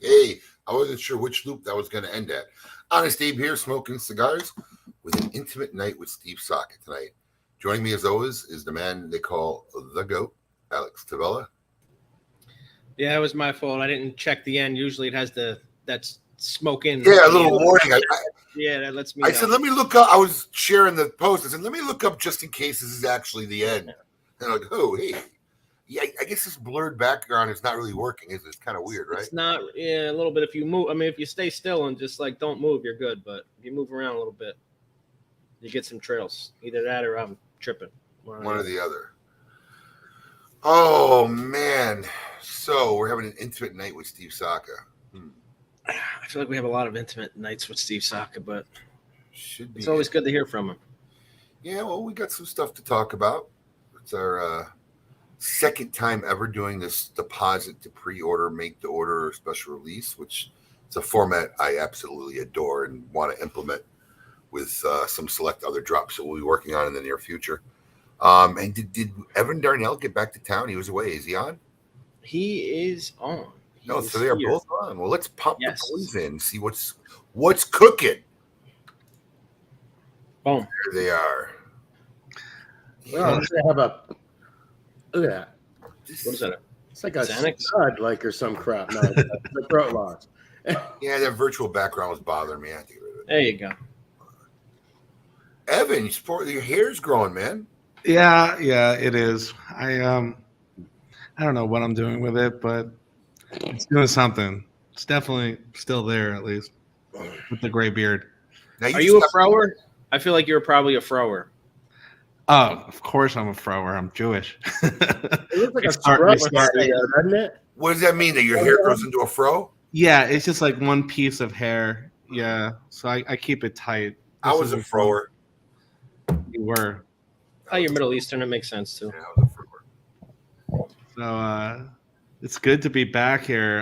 Hey. I wasn't sure which loop that was going to end at. Honest Abe here, smoking cigars with an intimate night with Steve Saka tonight. Joining me as always is the man they call the GOAT, Alex Tavella. Yeah, it was my fault. I didn't check the end. Usually it has that's smoke in. Yeah, a little warning. That lets me know. I said, let me look up. I was sharing the post. I said, let me look up just in case this is actually the end. And I'm like, oh, hey. Yeah, I guess this blurred background is not really working. It's kind of weird, right? It's not, a little bit. If you move, I mean, if you stay still and just like don't move, you're good. But if you move around a little bit, you get some trails. Either that or I'm tripping. One or the other. Oh, man. So we're having an intimate night with Steve Saka. I feel like we have a lot of intimate nights with Steve Saka, but it's always good to hear from him. Yeah, well, we got some stuff to talk about. It's our second time ever doing this deposit to pre-order, make to order special release, which is a format I absolutely adore and want to implement with some select other drops that we'll be working on in the near future. And did Evan Darnell get back to town? He was away. Is he on? He is on. So they are both on. Well, let's pop the boys in, see what's cooking. Boom. There they are. Well, they have a look at that. What is that? It's like a stud, like, or some crap. No, the throat loss. Yeah, that virtual background was bothering me. I had to get rid of it. There you go. Evan, your hair's growing, man. Yeah, it is. I don't know what I'm doing with it, but it's doing something. It's definitely still there, at least, with the gray beard. Now, are you a frower? I feel like you're probably a frower. Oh, of course I'm a frower. I'm Jewish. It looks like a scrub, doesn't it? What does that mean? That your hair grows into a fro? Yeah, it's just like one piece of hair. Yeah, so I keep it tight. I was a frower. You were. Oh, you're Middle Eastern. It makes sense too. Yeah, I was a frower. So it's good to be back here.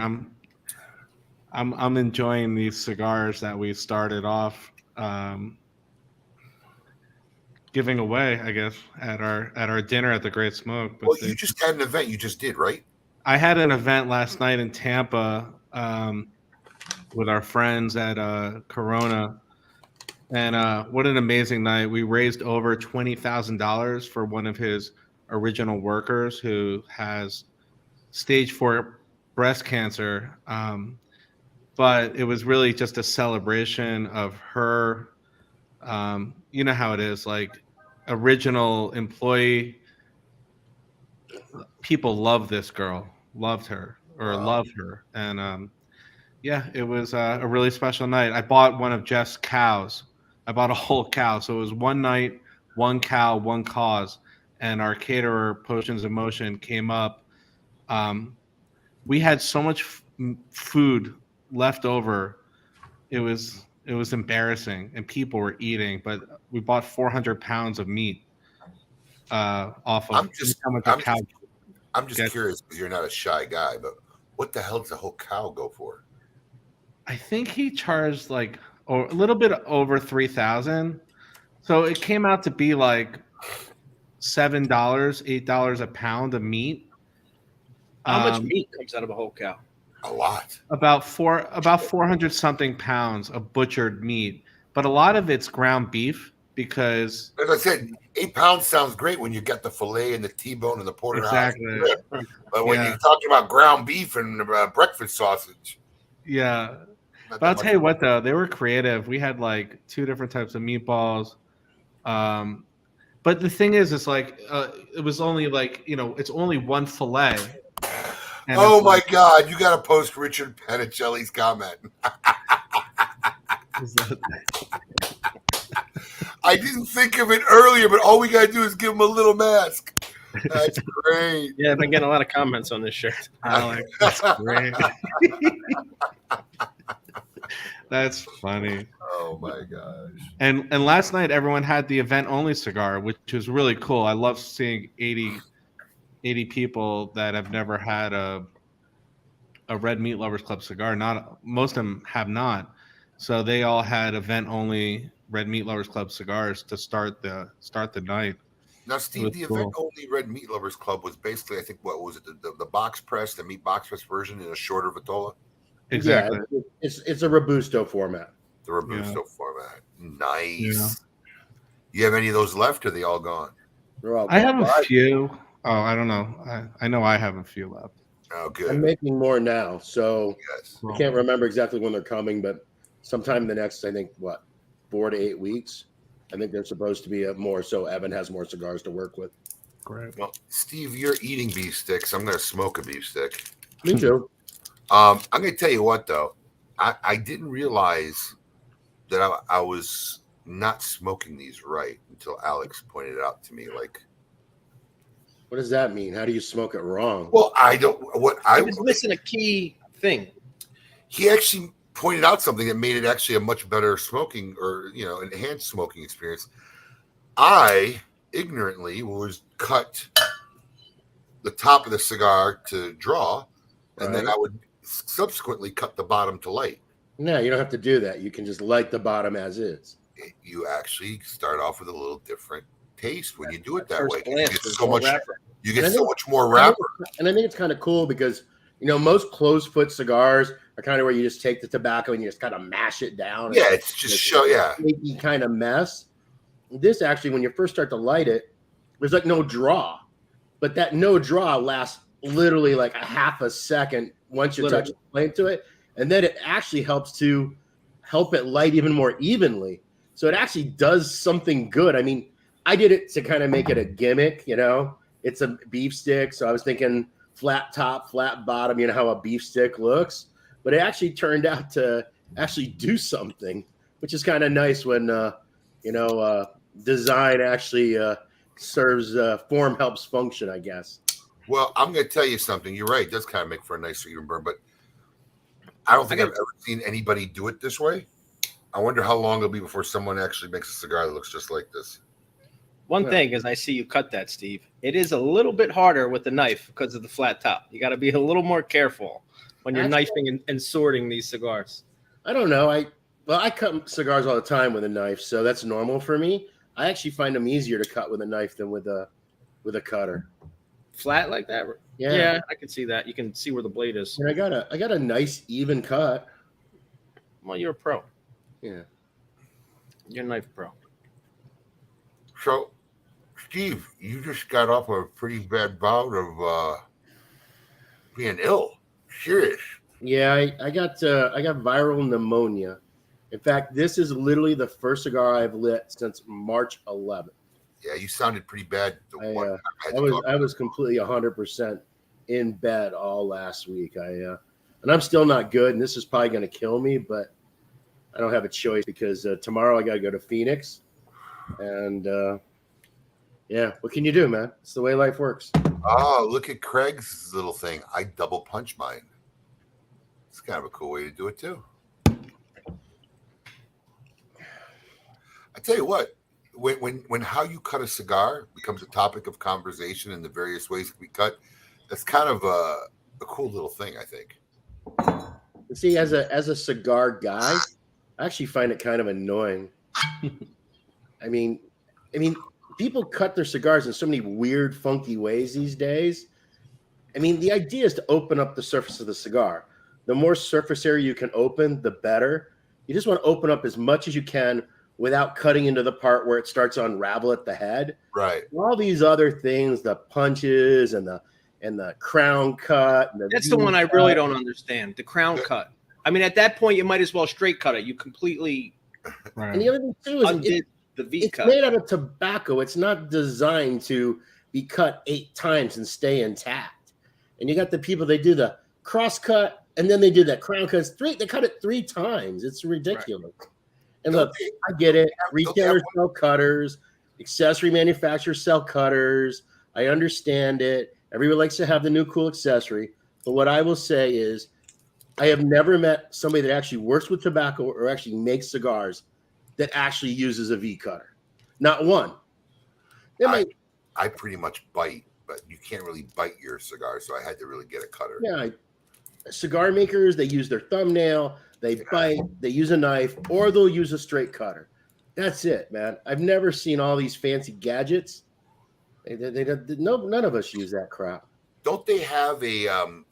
I'm enjoying these cigars that we started off giving away, I guess, at our dinner at the Great Smoke. But well, you just had an event you just did, right? I had an event last night in Tampa with our friends at Corona. And what an amazing night. We raised over $20,000 for one of his original workers who has stage 4 breast cancer. But it was really just a celebration of her. You know how it is, like original employee. People love this girl, loved her. And it was a really special night. I bought one of Jeff's cows. I bought a whole cow. So it was one night, one cow, one cause. And our caterer, Potions of Motion, came up. We had so much food left over. It was embarrassing, and people were eating. But we bought 400 pounds of meat off of I'm just curious because you're not a shy guy, but what the hell does a whole cow go for? I think he charged like a little bit over $3,000. So it came out to be like $7, $8 a pound of meat. How much meat comes out of a whole cow? A lot. About 400 something pounds of butchered meat, but a lot of it's ground beef because, as I said, 8 pounds sounds great when you got the fillet and the T-bone and the porterhouse. Exactly. But when you're talking about ground beef and breakfast sausage, yeah. But I'll tell you what, though, they were creative. We had like 2 different types of meatballs. But the thing is, it's like it was only like, it's only one fillet. Oh my God! You got to post Richard Panicelli's comment. I didn't think of it earlier, but all we got to do is give him a little mask. That's great. Yeah, I've been getting a lot of comments on this shirt. That's great. That's funny. Oh my gosh. And last night everyone had the event only cigar, which was really cool. I love seeing 80 people that have never had a Red Meat Lovers Club cigar. Most of them have not. So they all had event only Red Meat Lovers Club cigars to start the night. Now, Steve, the event only Red Meat Lovers Club was basically, I think, what was it? The box press, the meat box press version in a shorter vitola? Exactly. Yeah, it's a Robusto format. The Robusto format. Nice. Yeah. You have any of those left, or are they all gone? They're all I have good. a few. Oh, I don't know. I know I have a few left. Oh, I'm good. making more now, so Yes. I can't remember exactly when they're coming, but sometime in the next, I think, 4 to 8 weeks. I think they're supposed to be more, so Evan has more cigars to work with. Great. Well, Steve, you're eating beef sticks. I'm going to smoke a beef stick. Me too. I'm going to tell you what, though. I didn't realize that I was not smoking these right until Alex pointed it out to me. Like, What does that mean? How do you smoke it wrong? well, I don't. What I I was missing a key thing. he actually pointed out something that made it actually a much better smoking or enhanced smoking experience. I ignorantly was cut the top of the cigar to draw, and then Right. I would subsequently cut the bottom to light. No, you don't have to do that. You can just light the bottom as is. You actually start off with a little different taste when you do it that First way. glance, You get there's so more much. wrapper. You get And I so think- much more wrapper. And I think it's kind of cool because most closed foot cigars are kind of where you just take the tobacco and you just kind of mash it down. Yeah, it's just show. Yeah, Flaky kind of mess. This actually, when you first start to light it, there's like no draw, but that no draw lasts literally like a half a second once you touch the flame to it, and then it actually helps it light even more evenly. So it actually does something good. I mean, I did it to kind of make it a gimmick, It's a beef stick, so I was thinking flat top, flat bottom, how a beef stick looks. But it actually turned out to actually do something, which is kind of nice when design actually serves form helps function, I guess. Well, I'm going to tell you something. You're right. It does kind of make for a nicer even burn, but I don't think I've ever seen anybody do it this way. I wonder how long it'll be before someone actually makes a cigar that looks just like this. One thing is I see you cut that, Steve. It is a little bit harder with the knife because of the flat top. You got to be a little more careful when you're knifing and sorting these cigars. I don't know. I cut cigars all the time with a knife, so that's normal for me. I actually find them easier to cut with a knife than with a cutter. Flat like that? Yeah, I can see that. You can see where the blade is. And I got a nice even cut. Well, you're a pro. Yeah. You're a knife pro. So, Steve, you just got off a pretty bad bout of being ill. Serious. Yeah, I got viral pneumonia. In fact, this is literally the first cigar I've lit since March 11th. Yeah, you sounded pretty bad. I was completely 100% in bed all last week. And I'm still not good, and this is probably going to kill me, but I don't have a choice because tomorrow I got to go to Phoenix, and what can you do, man? It's the way life works. Oh, look at Craig's little thing. I double punch mine. It's kind of a cool way to do it too. I tell you what, when how you cut a cigar becomes a topic of conversation in the various ways it can be cut, that's kind of a cool little thing, I think. See, as a cigar guy, I actually find it kind of annoying. I mean, people cut their cigars in so many weird, funky ways these days. I mean, the idea is to open up the surface of the cigar. The more surface area you can open, the better. You just want to open up as much as you can without cutting into the part where it starts to unravel at the head. Right. All these other things, the punches and the crown cut. And That's the one I really don't understand. The crown cut. I mean, at that point, you might as well straight cut it. You completely And the other thing too is undid the V it's cut. made out of tobacco. It's not designed to be cut 8 times and stay intact. And you got the people, they do the cross cut and then they do that crown cut. They cut it 3 times. It's ridiculous. Right. And look, I get it. Retailers sell cutters, accessory manufacturers sell cutters. I understand it. Everyone likes to have the new cool accessory. But what I will say is I have never met somebody that actually works with tobacco or actually makes cigars that actually uses a V cutter. Not one. I pretty much bite, but you can't really bite your cigar, so I had to really get a cutter. Yeah, cigar makers, they use their thumbnail, they bite, they use a knife, or they'll use a straight cutter. That's it, man. I've never seen all these fancy gadgets. None of us use that crap. don't they have a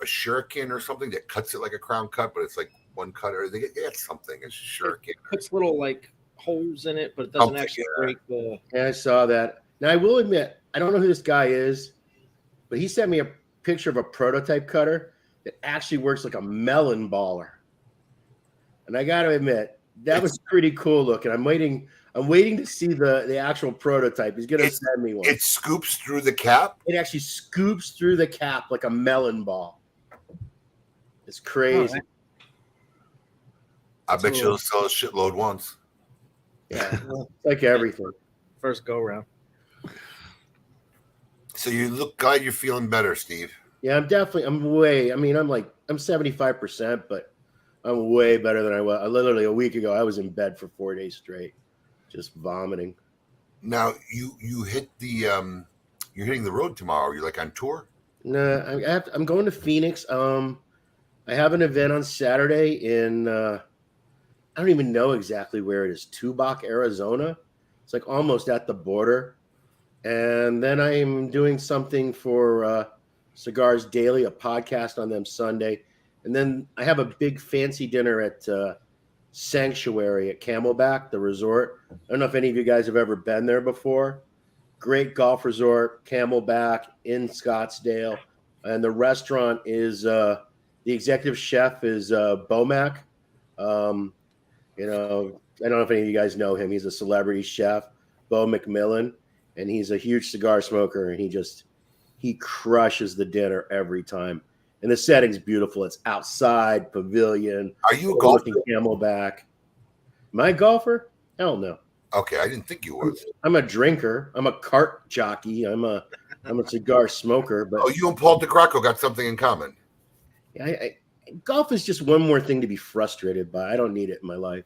shuriken or something that cuts it like a crown cut, but it's like one cut, or they get something. It's a shuriken. It puts little like holes in it, but it doesn't Something, actually yeah. break the. Yeah, I saw that. Now I will admit, I don't know who this guy is, but he sent me a picture of a prototype cutter that actually works like a melon baller. And I got to admit, that was pretty cool looking. I'm waiting to see the actual prototype. He's gonna send me one. It scoops through the cap. It actually scoops through the cap like a melon ball. It's crazy. I bet you'll sell a shitload once. Yeah, it's like everything. First go round. So you look glad you're feeling better, Steve. Yeah, I'm 75%, but I'm way better than I was. Literally a week ago, I was in bed for 4 days straight, just vomiting. Now you hit the you're hitting the road tomorrow. You're like on tour? No, I'm going to Phoenix. I have an event on Saturday in I don't even know exactly where it is. Tubac, Arizona. It's like almost at the border. And then I'm doing something for Cigars Daily, a podcast on them Sunday. And then I have a big fancy dinner at Sanctuary at Camelback, the resort. I don't know if any of you guys have ever been there before. Great golf resort, Camelback in Scottsdale. And the restaurant is, the executive chef is Bomac. I don't know if any of you guys know him. He's a celebrity chef, Bo McMillan. And he's a huge cigar smoker, and he crushes the dinner every time. And the setting's beautiful. It's outside, pavilion. Are you a golfer? Camelback. Am I a golfer? Hell no. Okay, I didn't think you was. I'm a drinker. I'm a cart jockey. I'm a cigar smoker. But you and Paul DeGracco got something in common. Golf is just one more thing to be frustrated by. I don't need it in my life.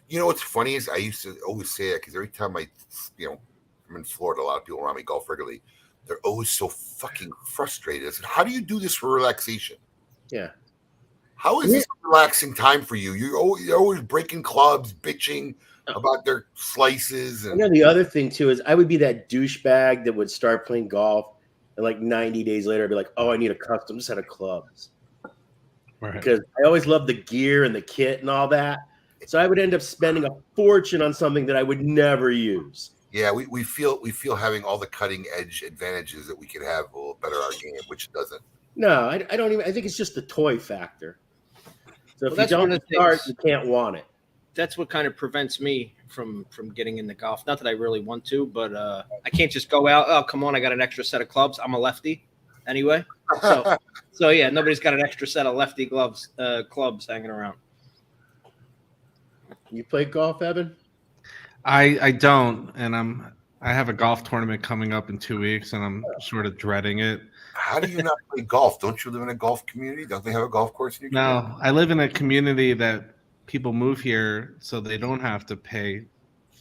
You know what's funny is I used to always say that because every time I'm in Florida, a lot of people around me golf regularly. They're always so fucking frustrated. I said, how do you do this for relaxation? Yeah. How is this a relaxing time for you? You're always breaking clubs, bitching about their slices. And the other thing, too, is I would be that douchebag that would start playing golf, and like 90 days later, I'd be like, oh, I need a custom set of clubs. Right. Because I always loved the gear and the kit and all that. So I would end up spending a fortune on something that I would never use. Yeah, we feel having all the cutting edge advantages that we could have will better our game, which it doesn't. No, I don't even. I think it's just the toy factor. So if you don't start, you can't want it. That's what kind of prevents me from getting into golf. Not that I really want to, but I can't just go out. Oh, come on! I got an extra set of clubs. I'm a lefty, anyway. So yeah, nobody's got an extra set of lefty clubs hanging around. You play golf, Evan? I don't, and I have a golf tournament coming up in 2 weeks, and I'm sort of dreading it. How do you not play golf? Don't you live in a golf community? Don't they have a golf course in your community? No, I live in a community that people move here so they don't have to pay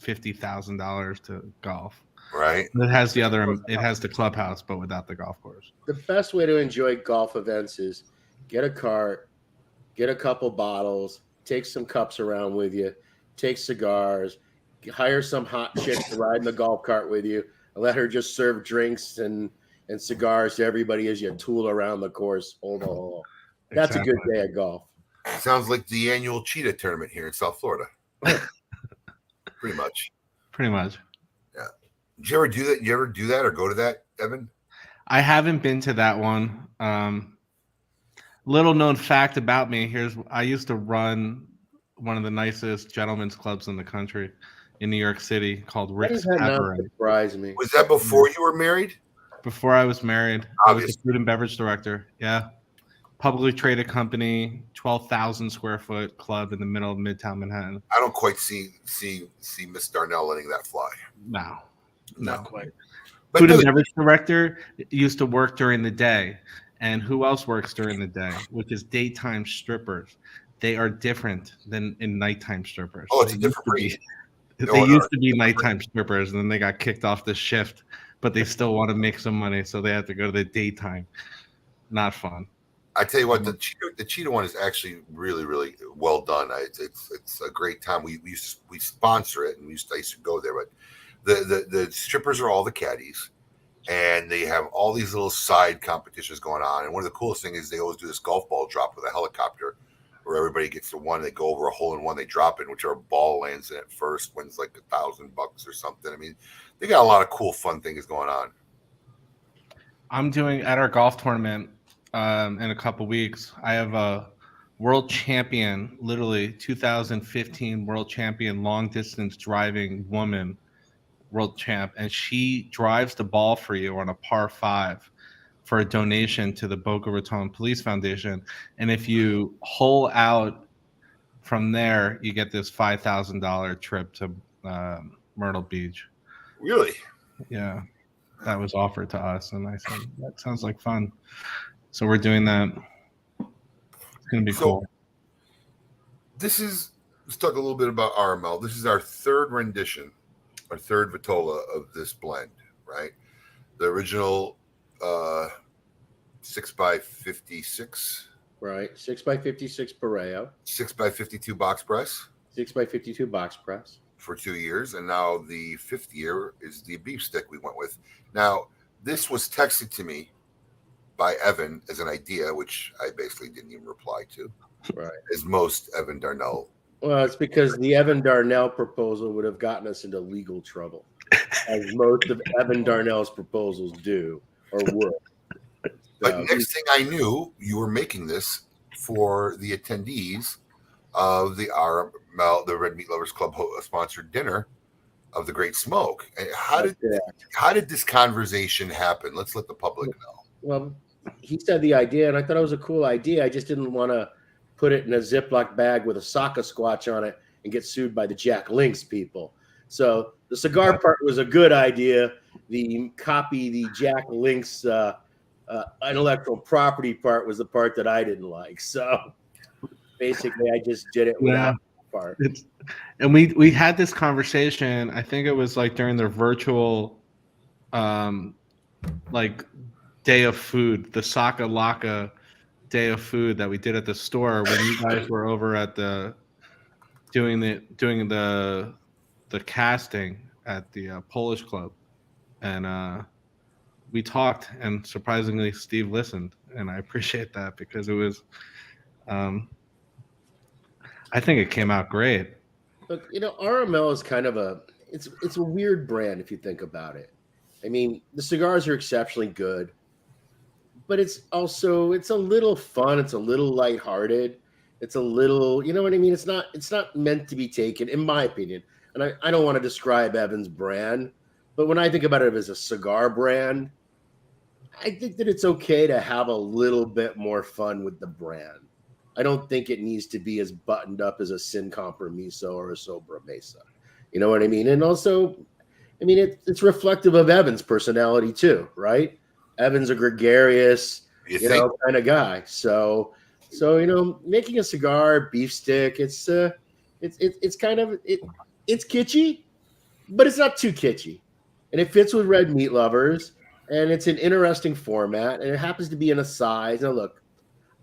$50,000 to golf. Right. It has the clubhouse, but without the golf course. The best way to enjoy golf events is get a cart, get a couple bottles, take some cups around with you, take cigars, hire some hot chick to ride in the golf cart with you, and let her just serve drinks and cigars to everybody as you tool around the course, hole to hole. That's exactly. A good day at golf. Sounds like the annual cheetah tournament here in South Florida. Pretty much. Yeah. Did you ever do that? You ever do that or go to that, Evan? I haven't been to that one. Little known fact about me, I used to run one of the nicest gentlemen's clubs in the country in New York City called Rick's Cabaret. Surprise me. Was that before you were married? Before I was married. Obviously. I was the food and beverage director. Yeah. Publicly traded company, 12,000 square foot club in the middle of Midtown Manhattan. I don't quite see Miss Darnell letting that fly. No. Not quite. Food and beverage director used to work during the day. And who else works during the day? Which is daytime strippers. They are different than in nighttime strippers. Oh, it's a different breed. They used to be nighttime strippers, and then they got kicked off the shift, but they still want to make some money, so they have to go to the daytime. Not fun. I tell you what, the cheetah one is actually really, really well done. It's a great time. We sponsor it, and I used to go there. But the strippers are all the caddies, and they have all these little side competitions going on. And one of the coolest things is they always do this golf ball drop with a helicopter, where everybody gets the one. They go over a hole in one, they drop it, whichever ball lands in it first wins like $1,000 or something. I mean, they got a lot of cool, fun things going on. I'm doing at our golf tournament in a couple weeks. I have a world champion, literally 2015 world champion, long distance driving woman, world champ, and she drives the ball for you on a par 5 for a donation to the Boca Raton Police Foundation. And if you hole out from there, you get this $5,000 trip to Myrtle Beach. Really? Yeah, that was offered to us, and I said that sounds like fun. So we're doing that. It's gonna be cool. Let's talk a little bit about RML. This is our third rendition, our third vitola of this blend, right? The original 6x56. Right. 6x56 Pareo. 6x52 box press. 6x52 box press. For 2 years. And now the 5th year is the beef stick we went with. Now, this was texted to me by Evan as an idea, which I basically didn't even reply to. Right. As most Evan Darnell. Well, it's because the Evan Darnell proposal would have gotten us into legal trouble, as most of Evan Darnell's proposals do or would. But next thing I knew, you were making this for the attendees of the RML, the Red Meat Lovers Club sponsored dinner of the Great Smoke. And how did this conversation happen? Let's let the public know. Well, he said the idea, and I thought it was a cool idea. I just didn't want to put it in a Ziploc bag with a Saka squatch on it and get sued by the Jack Links people. So the cigar part was a good idea. The Jack Links intellectual property part was the part that I didn't like. So basically, I just did it without that part. And we had this conversation. I think it was like during the virtual, like day of food, the Saka Laka day of food that we did at the store when you guys were over at the doing the casting at the Polish club, and we talked, and surprisingly Steve listened, and I appreciate that because it was I think it came out great. Look, RML is kind of it's a weird brand if you think about it. I mean, the cigars are exceptionally good, but it's a little fun. It's a little lighthearted. It's a little, you know what I mean? It's not meant to be taken, in my opinion. And I don't want to describe Evan's brand, but when I think about it as a cigar brand, I think that it's okay to have a little bit more fun with the brand. I don't think it needs to be as buttoned up as a Sin Compromiso or a Sobra Mesa. You know what I mean? And also, I mean, it's reflective of Evan's personality too, right? Evan's a gregarious, kind of guy. So making a cigar, beef stick, it's kind of it's kitschy, but it's not too kitschy, and it fits with Red Meat Lovers, and it's an interesting format, and it happens to be in a size. Now, look,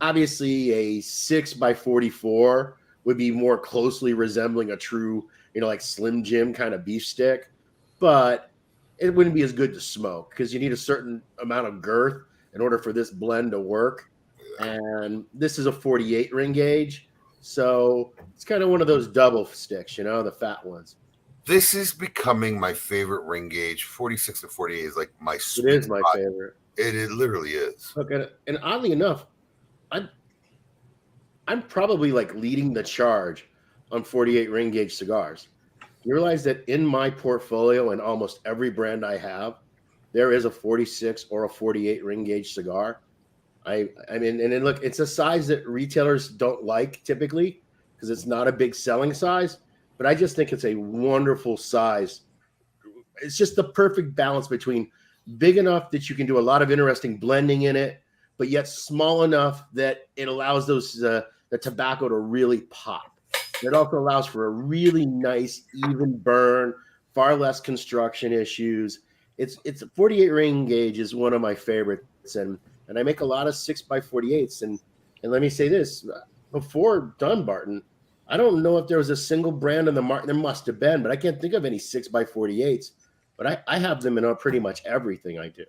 obviously, a 6x44 would be more closely resembling a true, like Slim Jim kind of beef stick, but it wouldn't be as good to smoke because you need a certain amount of girth in order for this blend to work. And this is a 48 ring gauge. So it's kind of one of those double sticks, the fat ones. This is becoming my favorite ring gauge. 46 to 48 is like my sweet It is my favorite. It literally is. Okay, and oddly enough, I'm probably like leading the charge on 48 ring gauge cigars. You realize that in my portfolio and almost every brand I have, there is a 46 or a 48 ring gauge cigar. I mean, and then look, it's a size that retailers don't like typically because it's not a big selling size, but I just think it's a wonderful size. It's just the perfect balance between big enough that you can do a lot of interesting blending in it, but yet small enough that it allows the tobacco to really pop. It also allows for a really nice, even burn, far less construction issues. It's a 48 ring gauge is one of my favorites, and I make a lot of 6x48s. And let me say this: before Dunbarton, I don't know if there was a single brand in the market. There must have been, but I can't think of any 6x48s. but I have them in pretty much everything I do.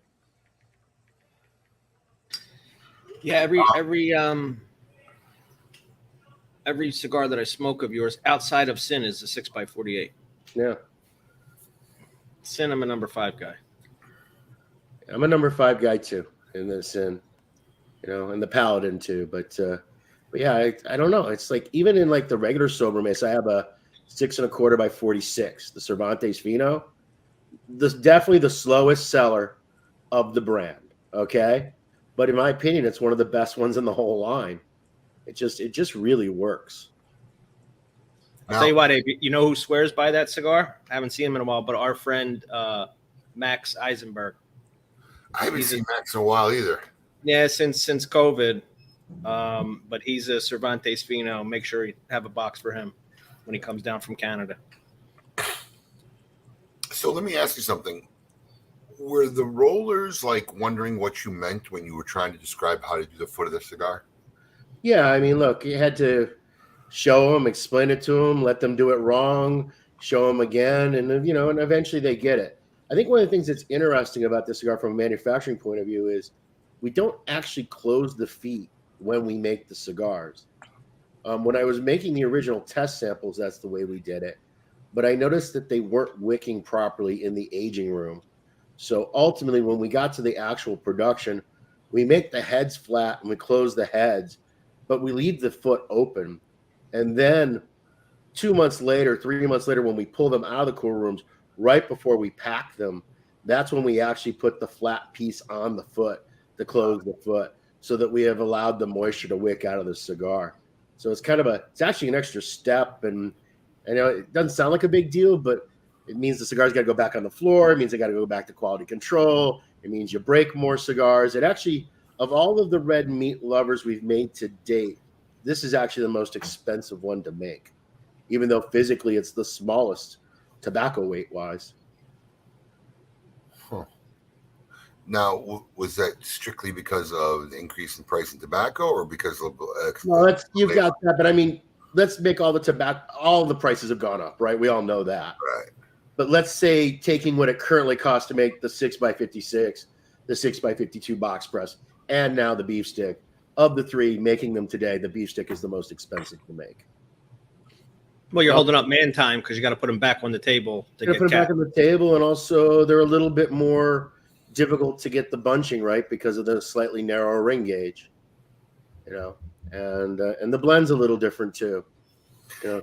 Yeah, every cigar that I smoke of yours outside of Sin is a 6x48. Yeah. Sin, I'm a number 5 guy. I'm a number 5 guy too in the Sin, and the Paladin too. But yeah, I don't know. It's like even in like the regular sober mix, I have a 6 1/4 by 46, the Cervantes Fino. This definitely the slowest seller of the brand. Okay, but in my opinion, it's one of the best ones in the whole line. It just really works. I'll tell you what, Abe, you know who swears by that cigar? I haven't seen him in a while, but our friend Max Eisenberg. I haven't seen Max in a while either. Yeah, since COVID. But he's a Cervantes Fino. Make sure you have a box for him when he comes down from Canada. So let me ask you something. Were the rollers like wondering what you meant when you were trying to describe how to do the foot of the cigar? Yeah, I mean, look, you had to show them, explain it to them, let them do it wrong, show them again, and and eventually they get it. I think one of the things that's interesting about this cigar from a manufacturing point of view is we don't actually close the feet when we make the cigars. When I was making the original test samples, that's the way we did it. But I noticed that they weren't wicking properly in the aging room. So ultimately, when we got to the actual production, we make the heads flat and we close the heads, but we leave the foot open. And then 2 months later, 3 months later, when we pull them out of the cool rooms, right before we pack them, that's when we actually put the flat piece on the foot to close the foot so that we have allowed the moisture to wick out of the cigar. So it's it's actually an extra step. And it doesn't sound like a big deal, but it means the cigars got to go back on the floor. It means they got to go back to quality control. It means you break more cigars. It actually, of all of the red meat lovers we've made to date, this is actually the most expensive one to make, even though physically it's the smallest tobacco weight wise. Huh. Now, was that strictly because of the increase in price in tobacco, or because of? Well, you've got that, but I mean, let's make all the tobacco. All the prices have gone up, right? We all know that. Right. But let's say taking what it currently costs to make the 6x56, the 6x52 box press, and now the beef stick. Of the three, making them today, the beef stick is the most expensive to make. Well, you're holding up man time because you got to put them back on the table to get put them back on the table, and also they're a little bit more difficult to get the bunching right because of the slightly narrower ring gauge, and the blend's a little different too,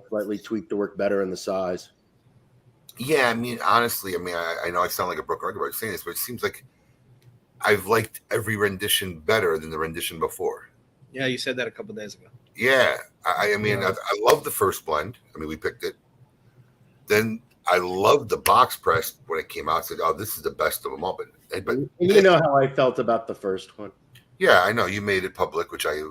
slightly tweaked to work better in the size. Yeah, I mean, honestly, I know I sound like a broken record by saying this, but it seems like I've liked every rendition better than the rendition before. Yeah, you said that a couple of days ago. Yeah, I love the first blend. I mean, we picked it. Then I loved the box press when it came out. I said, "Oh, this is the best of them all." But you know how I felt about the first one. Yeah, I know you made it public, which I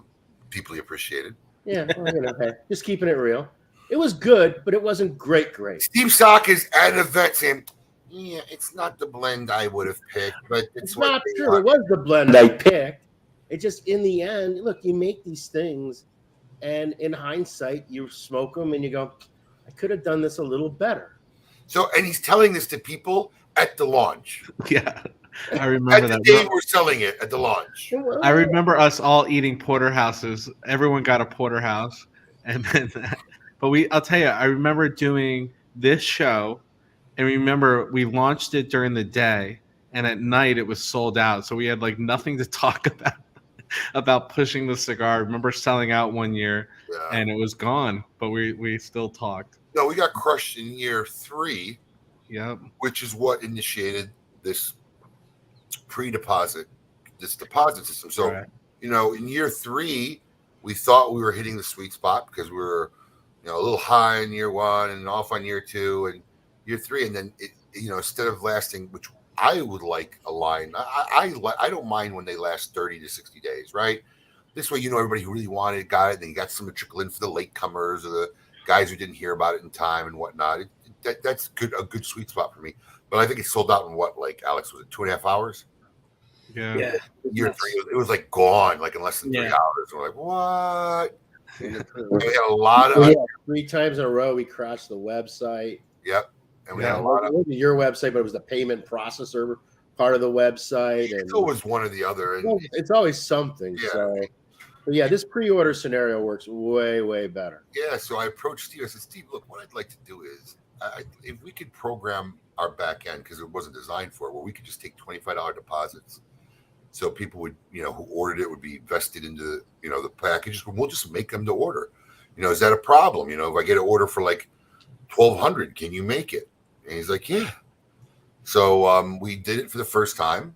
deeply appreciated. Yeah, well, just keeping it real. It was good, but it wasn't great. Steve Saka is at an event saying, "Yeah, it's not the blend I would have picked, but it's not true. It was the blend I picked. It just, in the end, look, you make these things, and in hindsight, you smoke them and you go, I could have done this a little better." So, and he's telling this to people at the launch. Yeah, I remember that. The day we're selling it at the launch. I remember us all eating porterhouses. Everyone got a porterhouse, and then, I'll tell you, I remember doing this show, and remember we launched it during the day, and at night it was sold out. So we had like nothing to talk about pushing the cigar. I remember selling out one year, and it was gone, but we still talked. No, we got crushed in year 3. Yep. Which is what initiated this deposit system. So, right. In year 3, we thought we were hitting the sweet spot because we were, a little high in year 1 and off on year 2 and year 3. And then it, instead of lasting, which I would like a line, I don't mind when they last 30 to 60 days, right? This way, everybody who really wanted it got it. And then you got some to trickle in for the latecomers or the guys who didn't hear about it in time and whatnot. That's a good sweet spot for me. But I think it sold out in what, like, Alex, was it 2.5 hours? Yeah. Year 3, it was like gone, like in less than 3 hours. We're like, what? We had a lot of 3 times in a row we crashed the website. Yep. and we Yeah, had a it lot of. wasn't your website, but it was the payment processor part of the website. And It's always one or the other, and it's always something. Yeah. So, but yeah, this pre-order scenario works way, way better. yeah. So I approached Steve. I said, Steve, look, what I'd like to do is, if we could program our back end because it wasn't designed for it, where we could just take $25 deposits, so people would, who ordered it would be vested into, the packages. But we'll just make them to order. Is that a problem? If I get an order for like 1,200, can you make it? And he's like, yeah. So we did it for the first time.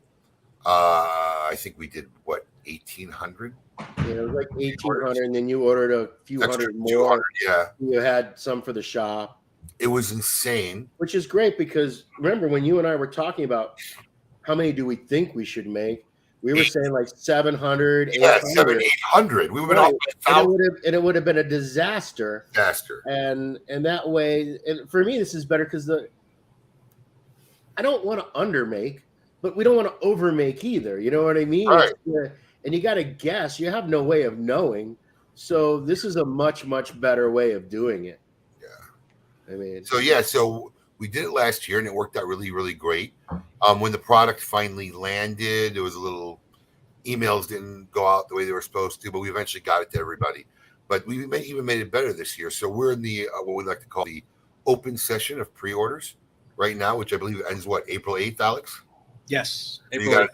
I think we did 1,800. Yeah, it was like 1,800, and then you ordered a few Extra hundred more. 200, yeah. You had some for the shop. It was insane. Which is great because remember when you and I were talking about how many do we think we should make, we were saying like 700, 800. Yeah, 700, 800. We would Right. all And it would have been a disaster. disaster. And that way, and for me, this is better because I don't want to undermake, but we don't want to overmake either. You know what I mean? Right. And you got to guess. You have no way of knowing. So this is a much, much better way of doing it. Yeah. I mean, So we did it last year and it worked out really, really great. When the product finally landed, there was a little emails didn't go out the way they were supposed to, but we eventually got it to everybody. But we even made it better this year. So we're in the what we like to call the open session of pre-orders right now, which I believe ends April 8th, Alex? Yes. You got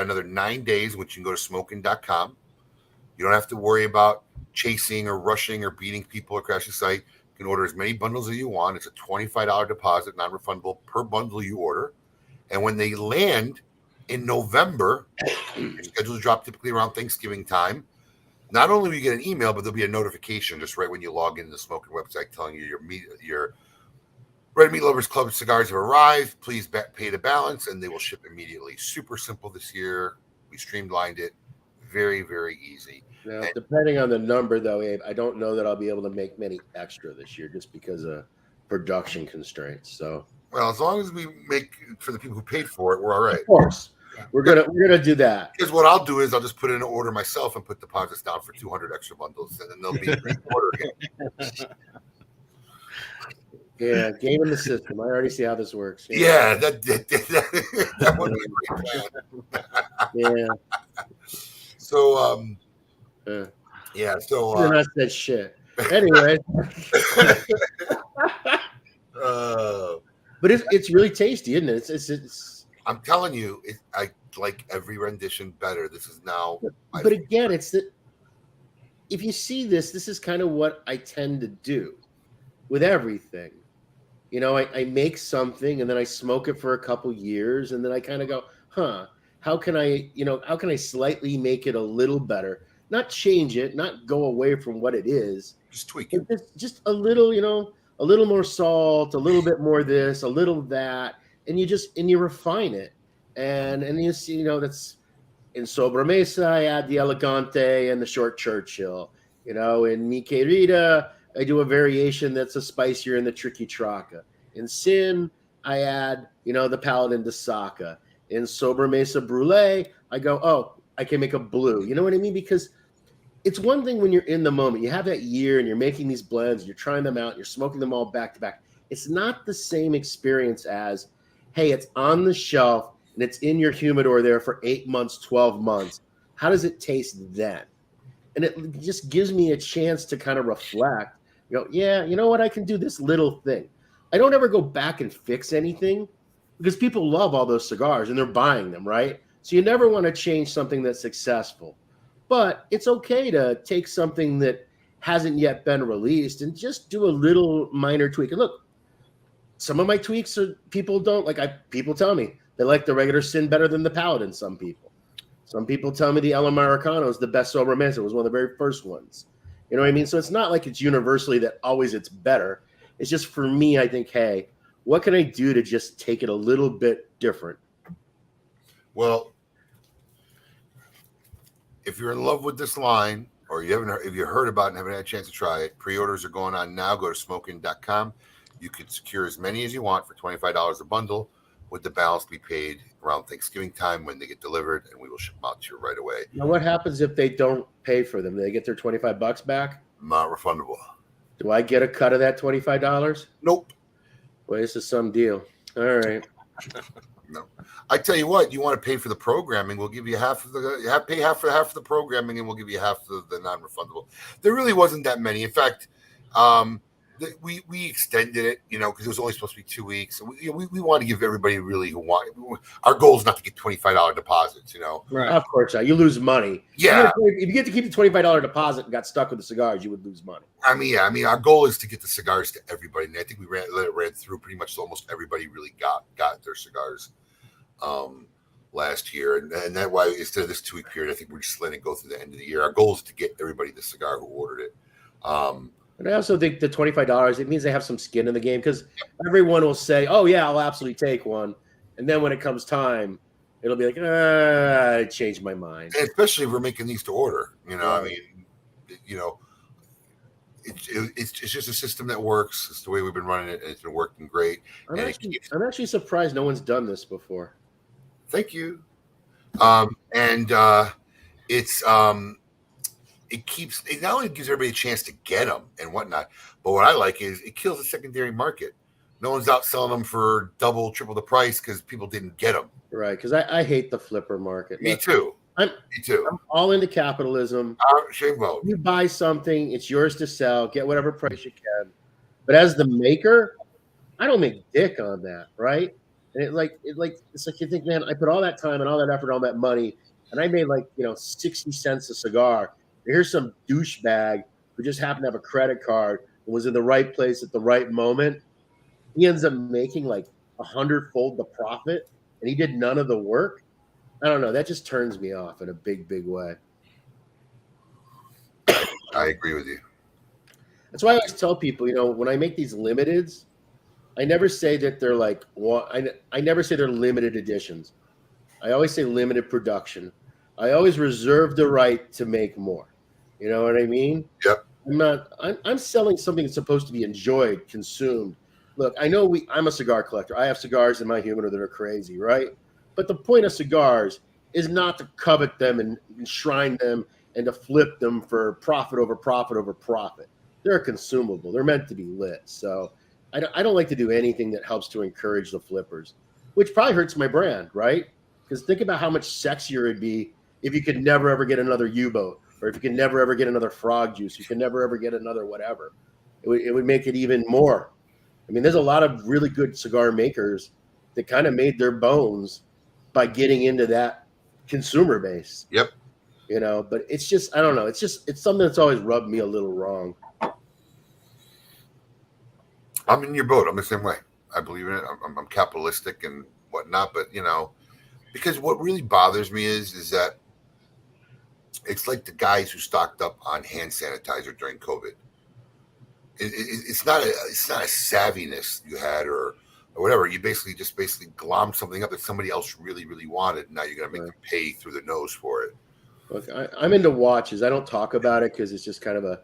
another 9 days, which you can go to smoking.com. You don't have to worry about chasing or rushing or beating people across your site. You can order as many bundles as you want. It's a $25 deposit, non-refundable per bundle you order. And when they land in November, schedules drop typically around Thanksgiving time. Not only will you get an email, but there'll be a notification just right when you log into the Smoking website telling you your Red Meat Lovers Club cigars have arrived. Please pay the balance, and they will ship immediately. Super simple this year. We streamlined it. Very, very easy. now, depending on the number, though, Abe, I don't know that I'll be able to make many extra this year just because of production constraints. So, Well, as long as we make for the people who paid for it, we're all right. of course, we're gonna do that. Because what I'll do is I'll just put in an order myself and put deposits down for 200 extra bundles, and then they'll be reordered again. Yeah, game in the system. I already see how this works. Yeah, that would be a great plan. Yeah. So, Yeah. yeah. So, You're not said shit. Anyway, but it's really tasty, isn't it? It's I'm telling you, I like every rendition better. This is now. but again, it's that if you see this is kind of what I tend to do with everything. I make something and then I smoke it for a couple years and then I kind of go, how can I slightly make it a little better? Not change it, not go away from what it is. Just tweak it. Just a little, a little more salt, a little bit more this, a little that, and you refine it. And you see, that's in Sobremesa, I add the Elegante and the short Churchill. In Mi Querida, I do a variation that's a spicier in the Tricky Traca. In Sin, I add, the Paladin de Saka. In Sobremesa Brulee, I go, I can make a blue. You know what I mean? Because it's one thing when you're in the moment. You have that year and you're making these blends, you're trying them out, you're smoking them all back to back. It's not the same experience as, hey, it's on the shelf and it's in your humidor there for 8 months, 12 months. How does it taste then? And it just gives me a chance to kind of reflect. Yeah, you know what? I can do this little thing. I don't ever go back and fix anything because people love all those cigars and they're buying them, right? So you never want to change something that's successful. But it's okay to take something that hasn't yet been released and just do a little minor tweak. And look, some of my tweaks are people don't like. People tell me they like the regular Sin better than the Paladin. Some people tell me the El Americano is the best Sobremesa. It was one of the very first ones. You know what I mean? So it's not like it's universally that always it's better. It's just for me, I think, hey, what can I do to just take it a little bit different? Well, if you're in love with this line, or if you heard about it and haven't had a chance to try it, pre-orders are going on now. Go to smoking.com. You can secure as many as you want for $25 a bundle, with the balance be paid around Thanksgiving time when they get delivered, and we will ship them out to you right away. Now, what happens if they don't pay for them? Do they get their $25 back? Not refundable. Do I get a cut of that $25? Nope. Boy, this is some deal. All right. No, I tell you what. You want to pay for the programming? We'll give you half of the pay half of the programming, and we'll give you half of the non-refundable. There really wasn't that many. In fact, we extended it, because it was only supposed to be 2 weeks. So we want to give everybody really who want. Our goal is not to get $25 deposits. Right. Of course not. You lose money. Yeah. If you get to keep the $25 deposit and got stuck with the cigars, you would lose money. I mean, our goal is to get the cigars to everybody, and I think we ran through pretty much almost everybody really got their cigars last year, and that's why instead of this 2 week period, I think we're just letting it go through the end of the year. Our goal is to get everybody the cigar who ordered it. And I also think the $25, it means they have some skin in the game, because everyone will say, "Oh yeah, I'll absolutely take one," and then when it comes time, it'll be like, I changed my mind. And especially if we're making these to order, Right. I mean, it's just a system that works. It's the way we've been running it, and it's been working great. I'm actually surprised no one's done this before. Thank you. It not only gives everybody a chance to get them and whatnot, but what I like is it kills the secondary market. No one's out selling them for double, triple the price because people didn't get them. Right, because I hate the flipper market. Me Look, too. I'm I'm all into capitalism. Shame vote. You buy something, it's yours to sell, get whatever price you can. But as the maker, I don't make dick on that, right? And it's like you think, man, I put all that time and all that effort, all that money, and I made 60 cents a cigar. Here's some douchebag who just happened to have a credit card and was in the right place at the right moment. He ends up making 100-fold the profit, and he did none of the work. I don't know. That just turns me off in a big, big way. I agree with you. That's why I always tell people, when I make these limiteds, I never say that they're I never say they're limited editions. I always say limited production. I always reserve the right to make more. You know what I mean? Yep. I'm selling something that's supposed to be enjoyed, consumed. Look, I know I'm a cigar collector. I have cigars in my humidor that are crazy, right? But the point of cigars is not to covet them and enshrine them and to flip them for profit over profit over profit. They're consumable. They're meant to be lit. So I don't like to do anything that helps to encourage the flippers, which probably hurts my brand, right? Because think about how much sexier it'd be if you could never, ever get another U-boat, or if you could never, ever get another frog juice, you could never, ever get another whatever. It would make it even more. I mean, there's a lot of really good cigar makers that kind of made their bones by getting into that consumer base. Yep. But it's just, I don't know. It's something that's always rubbed me a little wrong. I'm in your boat. I'm the same way. I believe in it. I'm capitalistic and whatnot, but because what really bothers me is that it's like the guys who stocked up on hand sanitizer during COVID. It's not a savviness you had or whatever. You basically glommed something up that somebody else really, really wanted. And now you're going to make them pay through the nose for it. Look, I'm into watches. I don't talk about it because it's just kind of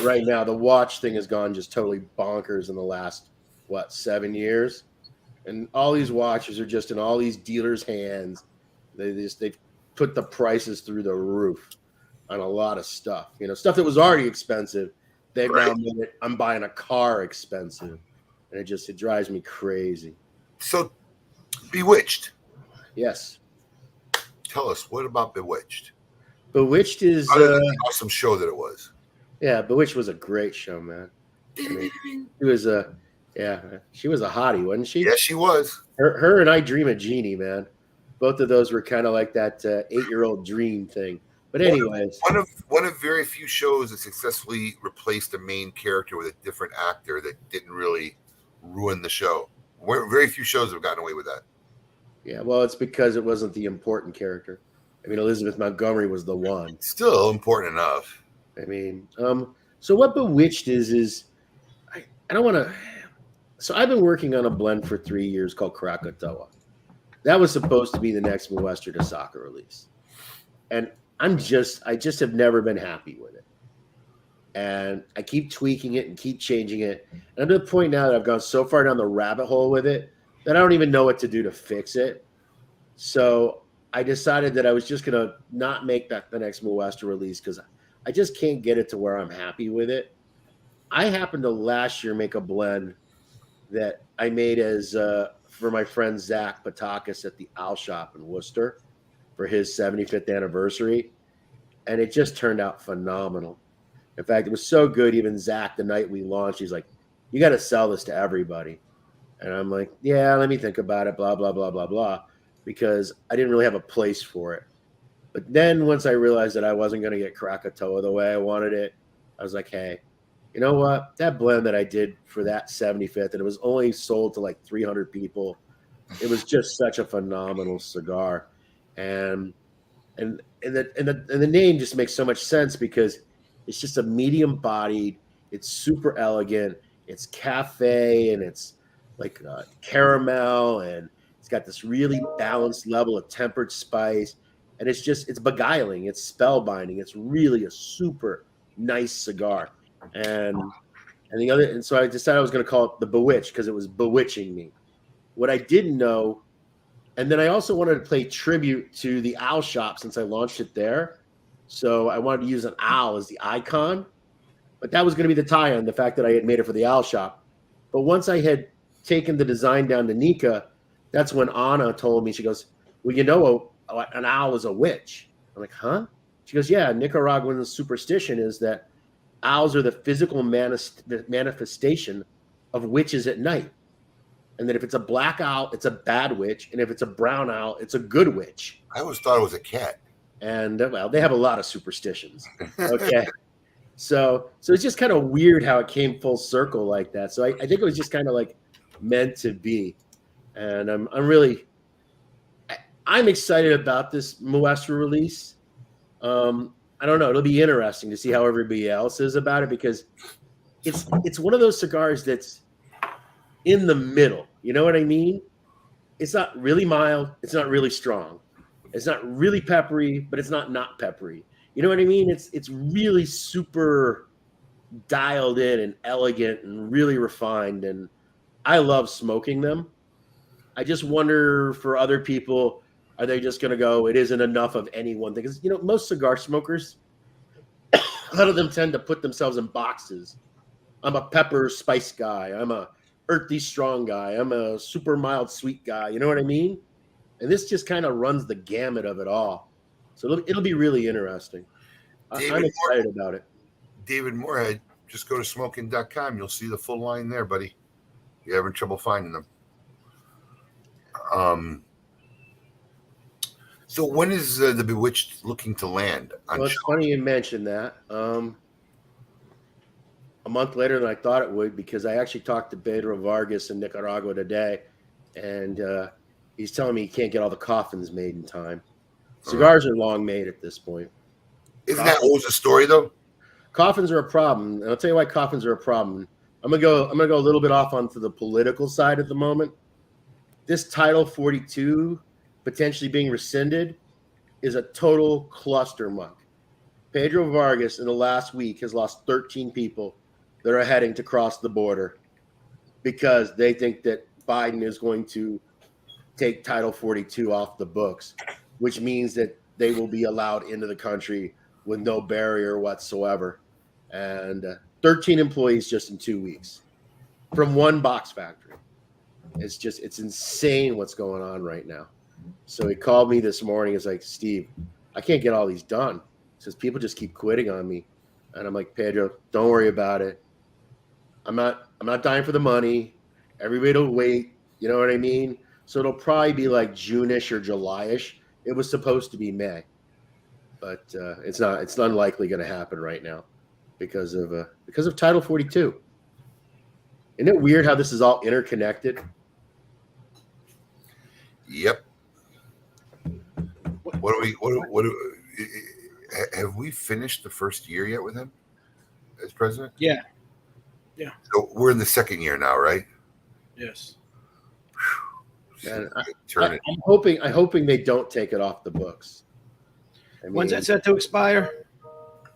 right now, the watch thing has gone just totally bonkers in the last, 7 years? And all these watches are just in all these dealers' hands. They've put the prices through the roof on a lot of stuff. Stuff that was already expensive. They've now made it, I'm buying a car expensive. And it drives me crazy. So, Bewitched. Yes. Tell us, what about Bewitched? Bewitched is the awesome show that it was. Yeah, Bewitched was a great show, man. She was a hottie, wasn't she? Yes, she was. Her and I Dream of Jeannie, man. Both of those were kind of like that 8-year-old dream thing. But anyways, one of very few shows that successfully replaced a main character with a different actor that didn't really ruin the show. Very few shows have gotten away with that. Yeah, well, it's because it wasn't the important character. I mean, Elizabeth Montgomery was the one. Still important enough. I mean, so what Bewitched is I don't want to. So I've been working on a blend for 3 years called Krakatoa. That was supposed to be the next Bewitched de Saka release, and I just have never been happy with it. And I keep tweaking it and keep changing it. And I'm to the point now that I've gone so far down the rabbit hole with it that I don't even know what to do to fix it. So I decided that I was just going to not make that the next Bewitched release because I just can't get it to where I'm happy with it. I happened to last year make a blend that I made as for my friend Zach Patakis at the Owl Shop in Worcester for his 75th anniversary, and it just turned out phenomenal. In fact, it was so good. Even Zach, the night we launched, he's like, "You got to sell this to everybody." And I'm like, "Yeah, let me think about it." Blah blah blah blah blah, because I didn't really have a place for it. But then once I realized that I wasn't going to get Krakatoa the way I wanted it, I was like, "Hey, you know what? That blend that I did for that 75th, and it was only sold to like 300 people. It was just such a phenomenal cigar, and the name just makes so much sense because it's just a medium bodied. It's super elegant. It's cafe and it's like caramel, and it's got this really balanced level of tempered spice, and it's beguiling. It's spellbinding. It's really a super nice cigar, and so I decided I was going to call it the Bewitched because it was bewitching me. What I didn't know, and then I also wanted to pay tribute to the Owl Shop since I launched it there. So I wanted to use an owl as the icon, but that was going to be the tie-in, the fact that I had made it for the Owl Shop. But once I had taken the design down to Nika, that's when Anna told me, she goes, "Well, you know, an owl is a witch." I'm like, "Huh?" She goes, "Yeah, Nicaraguan superstition is that owls are the physical manifestation of witches at night. And that if it's a black owl, it's a bad witch. And if it's a brown owl, it's a good witch." I always thought it was a cat. And well, they have a lot of superstitions. Okay. So it's just kind of weird how it came full circle like that. So I think it was just kind of like meant to be. And I'm excited about this Muestra release. I don't know. It'll be interesting to see how everybody else is about it because it's one of those cigars that's in the middle. You know what I mean? It's not really mild. It's not really strong. It's not really peppery, but it's not peppery. You know what I mean? It's really super dialed in and elegant and really refined. And I love smoking them. I just wonder for other people, are they just going to go, it isn't enough of any one thing? Because, most cigar smokers, a lot of them tend to put themselves in boxes. I'm a pepper spice guy. I'm a earthy strong guy. I'm a super mild sweet guy. You know what I mean? And this just kind of runs the gamut of it all. So it'll be really interesting. I'm excited about it. David Moorhead, just go to smoking.com. You'll see the full line there, buddy. You're having trouble finding them. So when is the Bewitched looking to land? Well, it's funny you mentioned that. A month later than I thought it would, because I actually talked to Pedro Vargas in Nicaragua today, and he's telling me he can't get all the coffins made in time. Cigars are long made at this point. Isn't that always a story though? Coffins are a problem, and I'll tell you why coffins are a problem. I'm gonna go a little bit off onto the political side at the moment. This Title 42 potentially being rescinded is a total cluster muck. Pedro Vargas in the last week has lost 13 people that are heading to cross the border because they think that Biden is going to take Title 42 off the books, which means that they will be allowed into the country with no barrier whatsoever. And 13 employees just in 2 weeks from one box factory. It's insane what's going on right now. So he called me this morning. It's like, "Steve, I can't get all these done." He says, "People just keep quitting on me." And I'm like, "Pedro, don't worry about it. I'm not dying for the money. Everybody will wait." You know what I mean? So it'll probably be like June-ish or July-ish. It was supposed to be May, but it's not. It's unlikely going to happen right now because of Title 42. Isn't it weird how this is all interconnected? Yep. Have we finished the first year yet with him as president? Yeah. So we're in the second year now, right? Yes. And I'm hoping they don't take it off the books. I mean, When's that set to expire?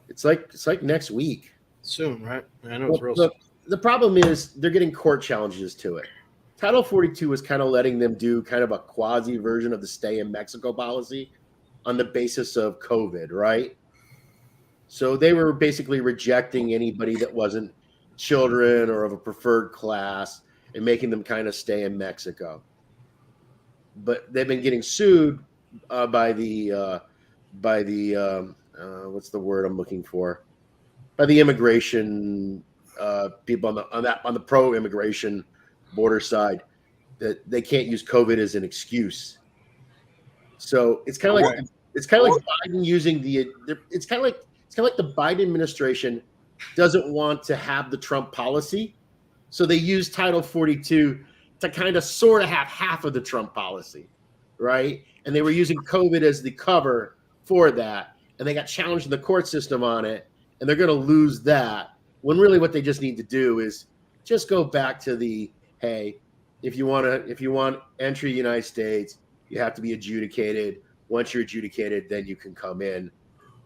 It's like next week. Soon, right? I know it's real soon. The problem is they're getting court challenges to it. Title 42 is kind of letting them do kind of a quasi version of the stay in Mexico policy on the basis of COVID, right? So they were basically rejecting anybody that wasn't children or of a preferred class. and making them kind of stay in Mexico. But they've been getting sued by the what's the word I'm looking for? By the immigration people on the pro-immigration border side, that they can't use COVID as an excuse. So it's kind of like Biden using it's kind of like the Biden administration doesn't want to have the Trump policy, so they use Title 42 to kind of sort of have half of the Trump policy, right? And they were using COVID as the cover for that, and they got challenged in the court system on it, and they're going to lose that. When really what they just need to do is just go back to hey, if you want entry to the United States, you have to be adjudicated. Once you're adjudicated, then you can come in.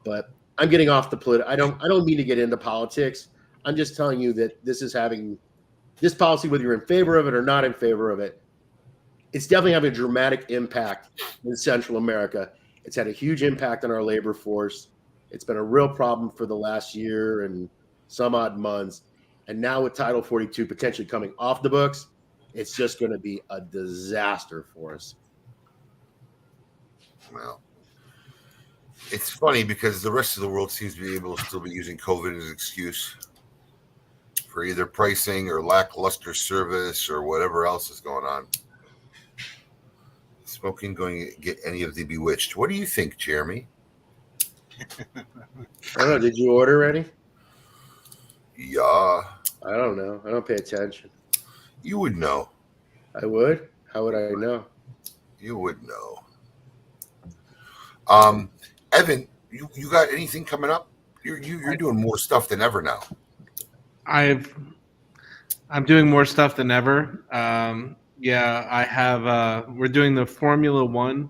But I'm getting off the I don't mean to get into politics. I'm just telling you that this policy, whether you're in favor of it or not in favor of it, it's definitely having a dramatic impact in Central America. It's had a huge impact on our labor force. It's been a real problem for the last year and some odd months. And now with Title 42 potentially coming off the books, it's just going to be a disaster for us. Well, it's funny because the rest of the world seems to be able to still be using COVID as an excuse for either pricing or lackluster service or whatever else is going on. Smoking going to get any of the Bewitched. What do you think, Jeremy? I don't know. Did you order already? Yeah. I don't know. I don't pay attention. You would know. I would? How would I know? You would know. Evan, you got anything coming up? You're doing more stuff than ever now. I'm doing more stuff than ever. Yeah, I have. We're doing the Formula One.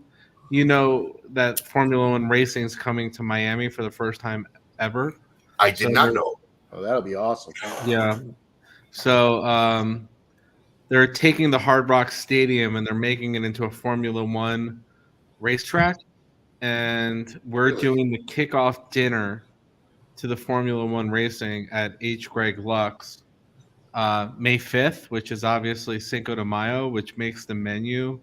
You know that Formula One racing is coming to Miami for the first time ever. I did not know. Oh, that'll be awesome. Yeah. So they're taking the Hard Rock Stadium and they're making it into a Formula One racetrack. And we're doing the kickoff dinner to the Formula One racing at H. Greg Lux May 5th, which is obviously Cinco de Mayo, which makes the menu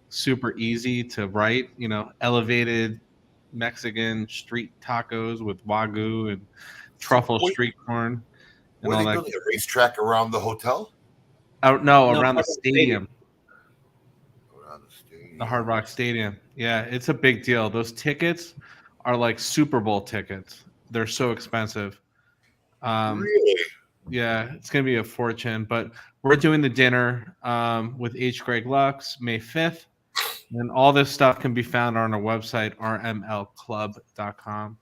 super easy to write. You know, elevated Mexican street tacos with Wagyu and truffle street corn and Were all they that. building a racetrack around the hotel? No, around the stadium. Around the stadium. The Hard Rock Stadium. Yeah, it's a big deal. Those tickets are like Super Bowl tickets. They're so expensive. Really? Yeah, it's going to be a fortune. But we're doing the dinner with H. Greg Lux May 5th. And all this stuff can be found on our website, rmlclub.com.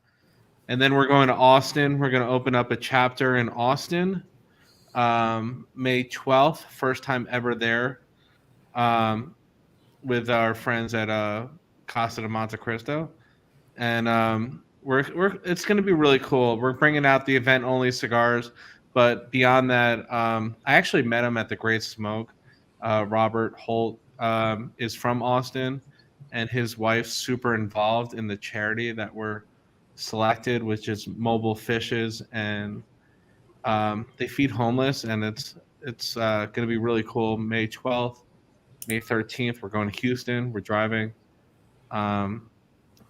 And then we're going to Austin. We're going to open up a chapter in Austin May 12th. First time ever there. With our friends at Casa de Monte Cristo, and it's going to be really cool. We're bringing out the event-only cigars, but beyond that, I actually met him at the Great Smoke. Robert Holt is from Austin, and his wife's super involved in the charity that we're selected, which is Mobile Fishes, and they feed homeless, and it's going to be really cool. May 12th. May 13th, we're going to Houston. We're driving. We're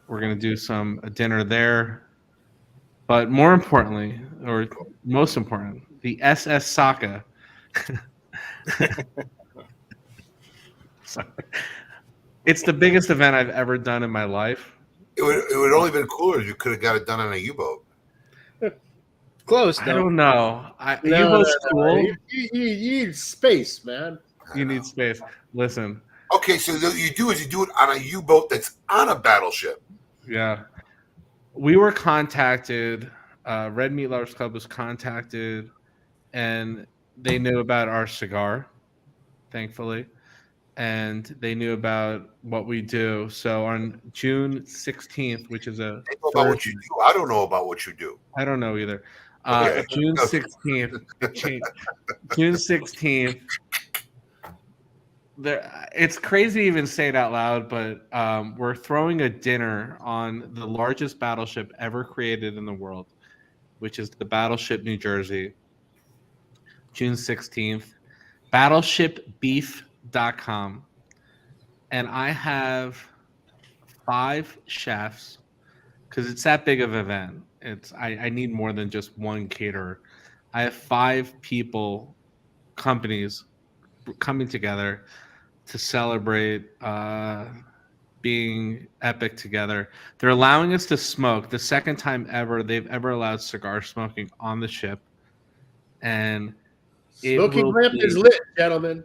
going to do a dinner there. But more importantly, or most important, the SS Saka. It's the biggest event I've ever done in my life. It would only been cooler if you could have got it done on a U-boat. Close, though. I don't know. No, cool. You need space, man. You need space. Listen. Okay, so what you do is you do it on a U-boat that's on a battleship. Yeah. We were contacted. Red Meat Lovers Club was contacted, and they knew about our cigar, thankfully, and they knew about what we do. So on June 16th, which is They know about what you do. I don't know about what you do. I don't know either. Okay. June 16th. June 16th. It's crazy to even say it out loud, but we're throwing a dinner on the largest battleship ever created in the world, which is the Battleship New Jersey, June 16th. battleshipbeef.com, and I have 5 chefs because it's that big of an event. I need more than just one caterer. I have 5 people, companies coming together to celebrate being epic together. They're allowing us to smoke the second time ever they've ever allowed cigar smoking on the ship, and it Smoking will lamp is be, lit, gentlemen.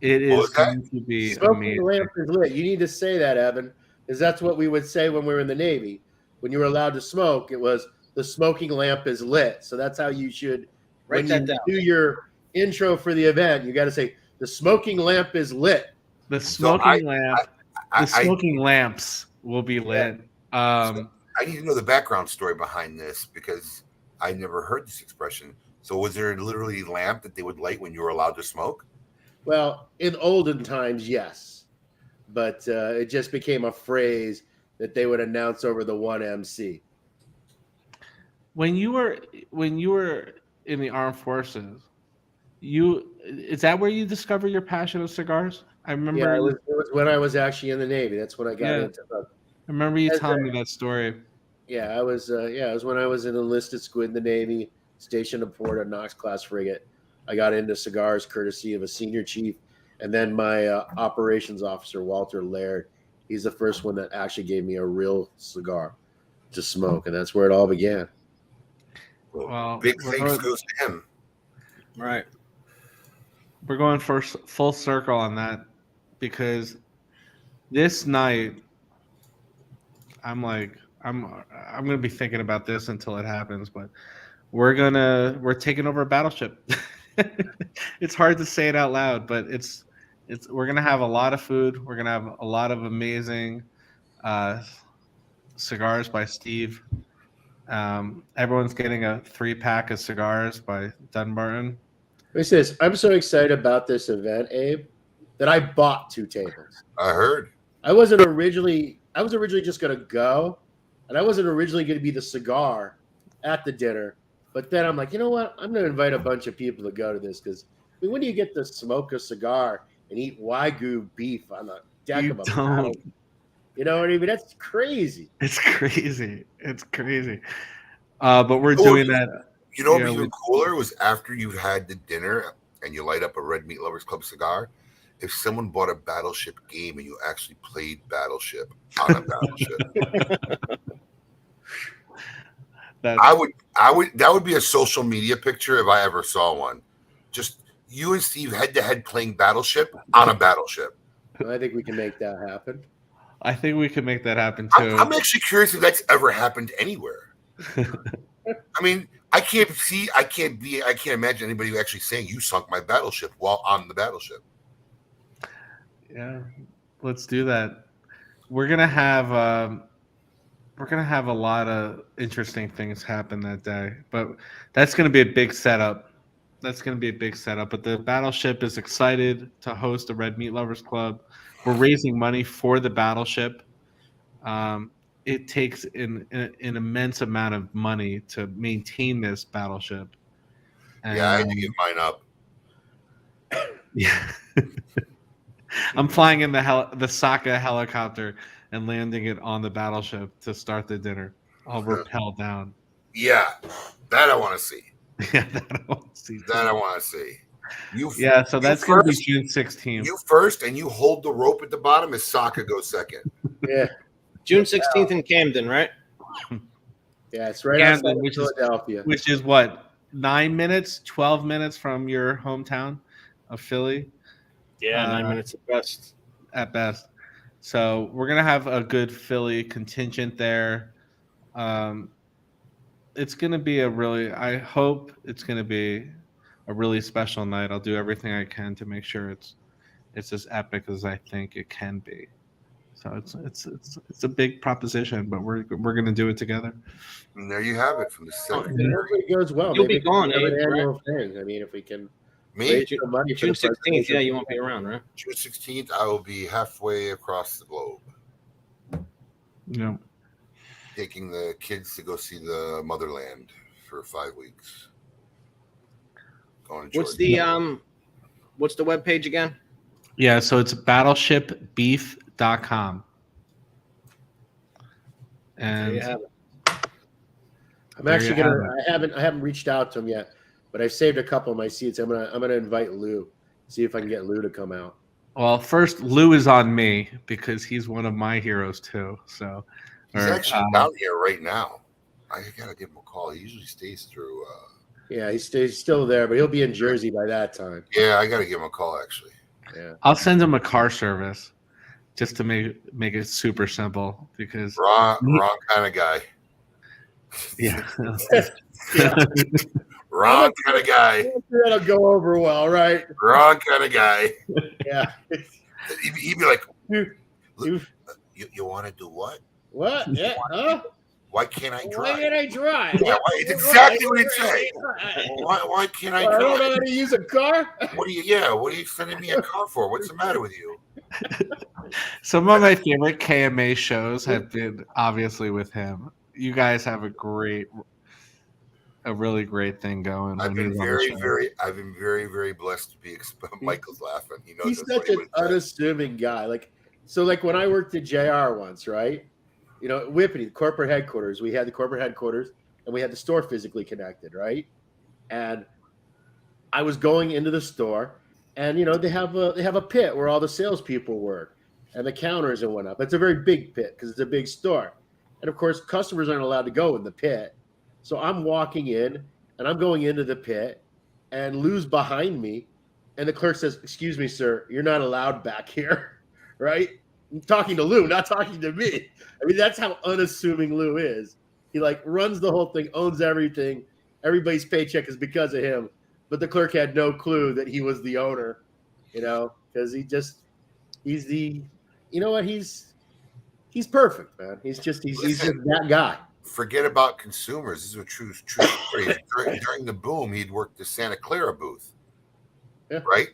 it What is was that? going to be Smoking amazing. lamp is lit. You need to say that, Evan, because that's what we would say when we were in the Navy. When you were allowed to smoke, it was the smoking lamp is lit. So that's how you should, Write when that you down. do your intro for the event, you got to say the smoking lamp is lit. The So smoking lamp, the I smoking lamps will be lit. I need to know the background story behind this because I never heard this expression. So was there literally a lamp that they would light when you were allowed to smoke? Well, in olden times, yes, but it just became a phrase that they would announce over the one MC. when you were in the armed forces, is that where you discovered your passion of cigars? I remember. Yeah, it was when I was actually in the Navy. That's when I got Yeah. into it. I remember you As telling me that story. Yeah, I was. It was when I was in enlisted school in the Navy, stationed aboard a Knox class frigate. I got into cigars courtesy of a senior chief, and then my operations officer Walter Laird. He's the first one that actually gave me a real cigar to smoke, and that's where it all began. Well, Big we're thanks going, goes to him. Right. we're going full circle on that because this night I'm gonna be thinking about this until it happens, but we're taking over a battleship. It's hard to say it out loud, but we're gonna have a lot of food. We're gonna have a lot of amazing uh, cigars by Steve. Everyone's getting a 3-pack of cigars by Dunbarton. He says, "I'm so excited about this event, Abe, that I bought 2 tables. I heard. I was originally just going to go, and I wasn't originally going to be the cigar at the dinner. But then I'm like, you know what? I'm going to invite a bunch of people to go to this because when do you get to smoke a cigar and eat Wagyu beef on the deck You of a don't. battle? You know what I mean? That's crazy. It's crazy. It's crazy. But we're Oh, doing that. You know, Yeah, what's even cooler was after you've had the dinner and you light up a Red Meat Lovers Club cigar. If someone bought a Battleship game and you actually played Battleship on a Battleship, that would be a social media picture if I ever saw one. Just you and Steve head to head playing Battleship on a Battleship. I think we can make that happen. I think we could make that happen too. I'm actually curious if that's ever happened anywhere. I mean, I can't imagine anybody actually saying you sunk my battleship while on the battleship. Yeah, let's do that. We're gonna have a lot of interesting things happen that day, but that's gonna be a big setup. But the battleship is excited to host the Red Meat Lovers Club. We're raising money for the battleship. It takes an immense amount of money to maintain this battleship. And, yeah, I had to get mine up. Yeah. I'm flying in the Saka helicopter and landing it on the battleship to start the dinner. I'll rappel down. Yeah, that I want to see. Yeah, that I want to see. That I want to see. So that's going to be June 16th. You first, and you hold the rope at the bottom as Saka goes second. Yeah. June 16th in Camden, right? Yeah, it's right Camden, outside of Philadelphia. Which is what, 9 minutes, 12 minutes from your hometown of Philly? Yeah, 9 minutes at best. At best. So we're gonna have a good Philly contingent there. It's gonna be I hope it's gonna be a really special night. I'll do everything I can to make sure it's as epic as I think it can be. So it's a big proposition, but we're gonna do it together. And there you have it from the second. If it goes well, You'll be gone, Abe, Abe, annual thing. I mean, if we can Me, raise some money for June the 16th, yeah, you won't be around, right? June 16th, I will be halfway across the globe, Yeah. taking the kids to go see the motherland for 5 weeks. Going to What's Jordan. What's the webpage again? Yeah, so it's battleshipbeef.com. There you And have it. I'm There actually you have gonna. I haven't reached out to him yet, but I've saved a couple of my seats. I'm gonna invite Lou. See if I can get Lou to come out. well, first Lou is on me because he's one of my heroes too. So He's actually down here right now. I gotta give him a call. He usually stays through. Yeah, he's still there, but he'll be in Jersey by that time. Yeah, I gotta give him a call actually. Yeah. I'll send him a car service just to make it super simple because Wrong kind of guy. yeah. Wrong kind of guy. That'll go over well, right? Wrong kind of guy. Yeah. He'd be like, You- you want to do what? What? Yeah. Huh? Why can't I Why drive? can't I drive? Yeah, it's exactly what he'd say. Why can't I I don't know drive? how to use a car. What are you sending me a car for? What's the matter with you? Some of my favorite KMA shows have been obviously with him. You guys have a really great thing going. I've when been he's on the very, show. very, very blessed to be Michael's laughing. He knows He's that's such what he an would say. unassuming guy. Like when I worked at JR once, right? You know, Whippany, corporate headquarters. We had the corporate headquarters, and we had the store physically connected, right? And I was going into the store, and you know they have a pit where all the salespeople work, and the counters and whatnot. But it's a very big pit because it's a big store, and of course customers aren't allowed to go in the pit. So I'm walking in, and I'm going into the pit, and Lou's behind me, and the clerk says, "Excuse me, sir, you're not allowed back here," right? I'm talking to Lou, not talking to me. I mean, that's how unassuming Lou is. He like runs the whole thing, owns everything. Everybody's paycheck is because of him. But the clerk had no clue that he was the owner, you know, because he's perfect, man. He's just that guy. Forget about consumers. This is a true story. During the boom, he'd worked the Santa Clara booth, right?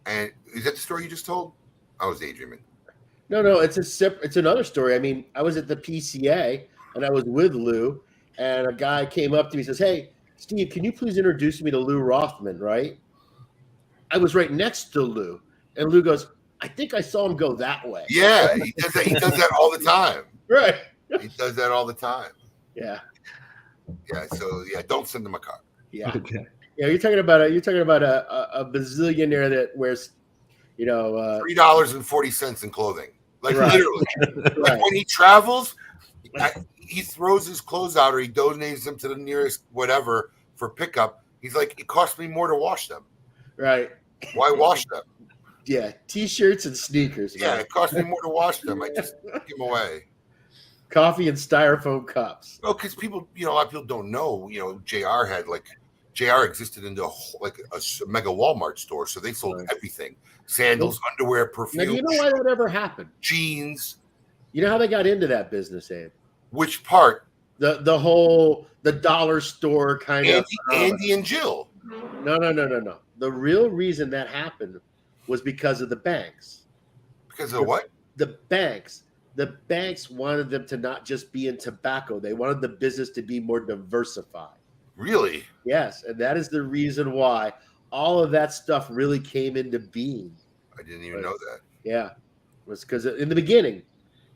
And is that the story you just told? I was daydreaming. No, it's another story. I mean, I was at the PCA and I was with Lou, and a guy came up to me and says, "Hey, Steve, can you please introduce me to Lou Rothman?" Right? I was right next to Lou, and Lou goes, "I think I saw him go that way." Yeah, he does that. He does that all the time. Right. He does that all the time. Yeah. Yeah. So yeah, don't send him a car. Yeah. Okay. Yeah. You're talking about a bazillionaire that wears, you know, $3.40 in clothing. Like Right. literally. right. Like when he travels, he throws his clothes out or he donates them to the nearest whatever for pickup. He's like, it costs me more to wash them. Right. Why wash them? Yeah. T-shirts and sneakers. Yeah, Man. it costs me more to wash them. I just give them away. Coffee and styrofoam cups. No, because people, a lot of people don't know. JR existed into a mega Walmart store, so they sold everything: sandals, underwear, perfume. Now, do you know why that ever happened? Jeans. You know how they got into that business, Abe? Which part? The dollar store kind of Andy and Jill. No. The real reason that happened was because of the banks. Because of what? The banks. The banks wanted them to not just be in tobacco. They wanted the business to be more diversified. Really? Yes, and that is the reason why all of that stuff really came into being. I didn't even know that. Yeah, it was because in the beginning,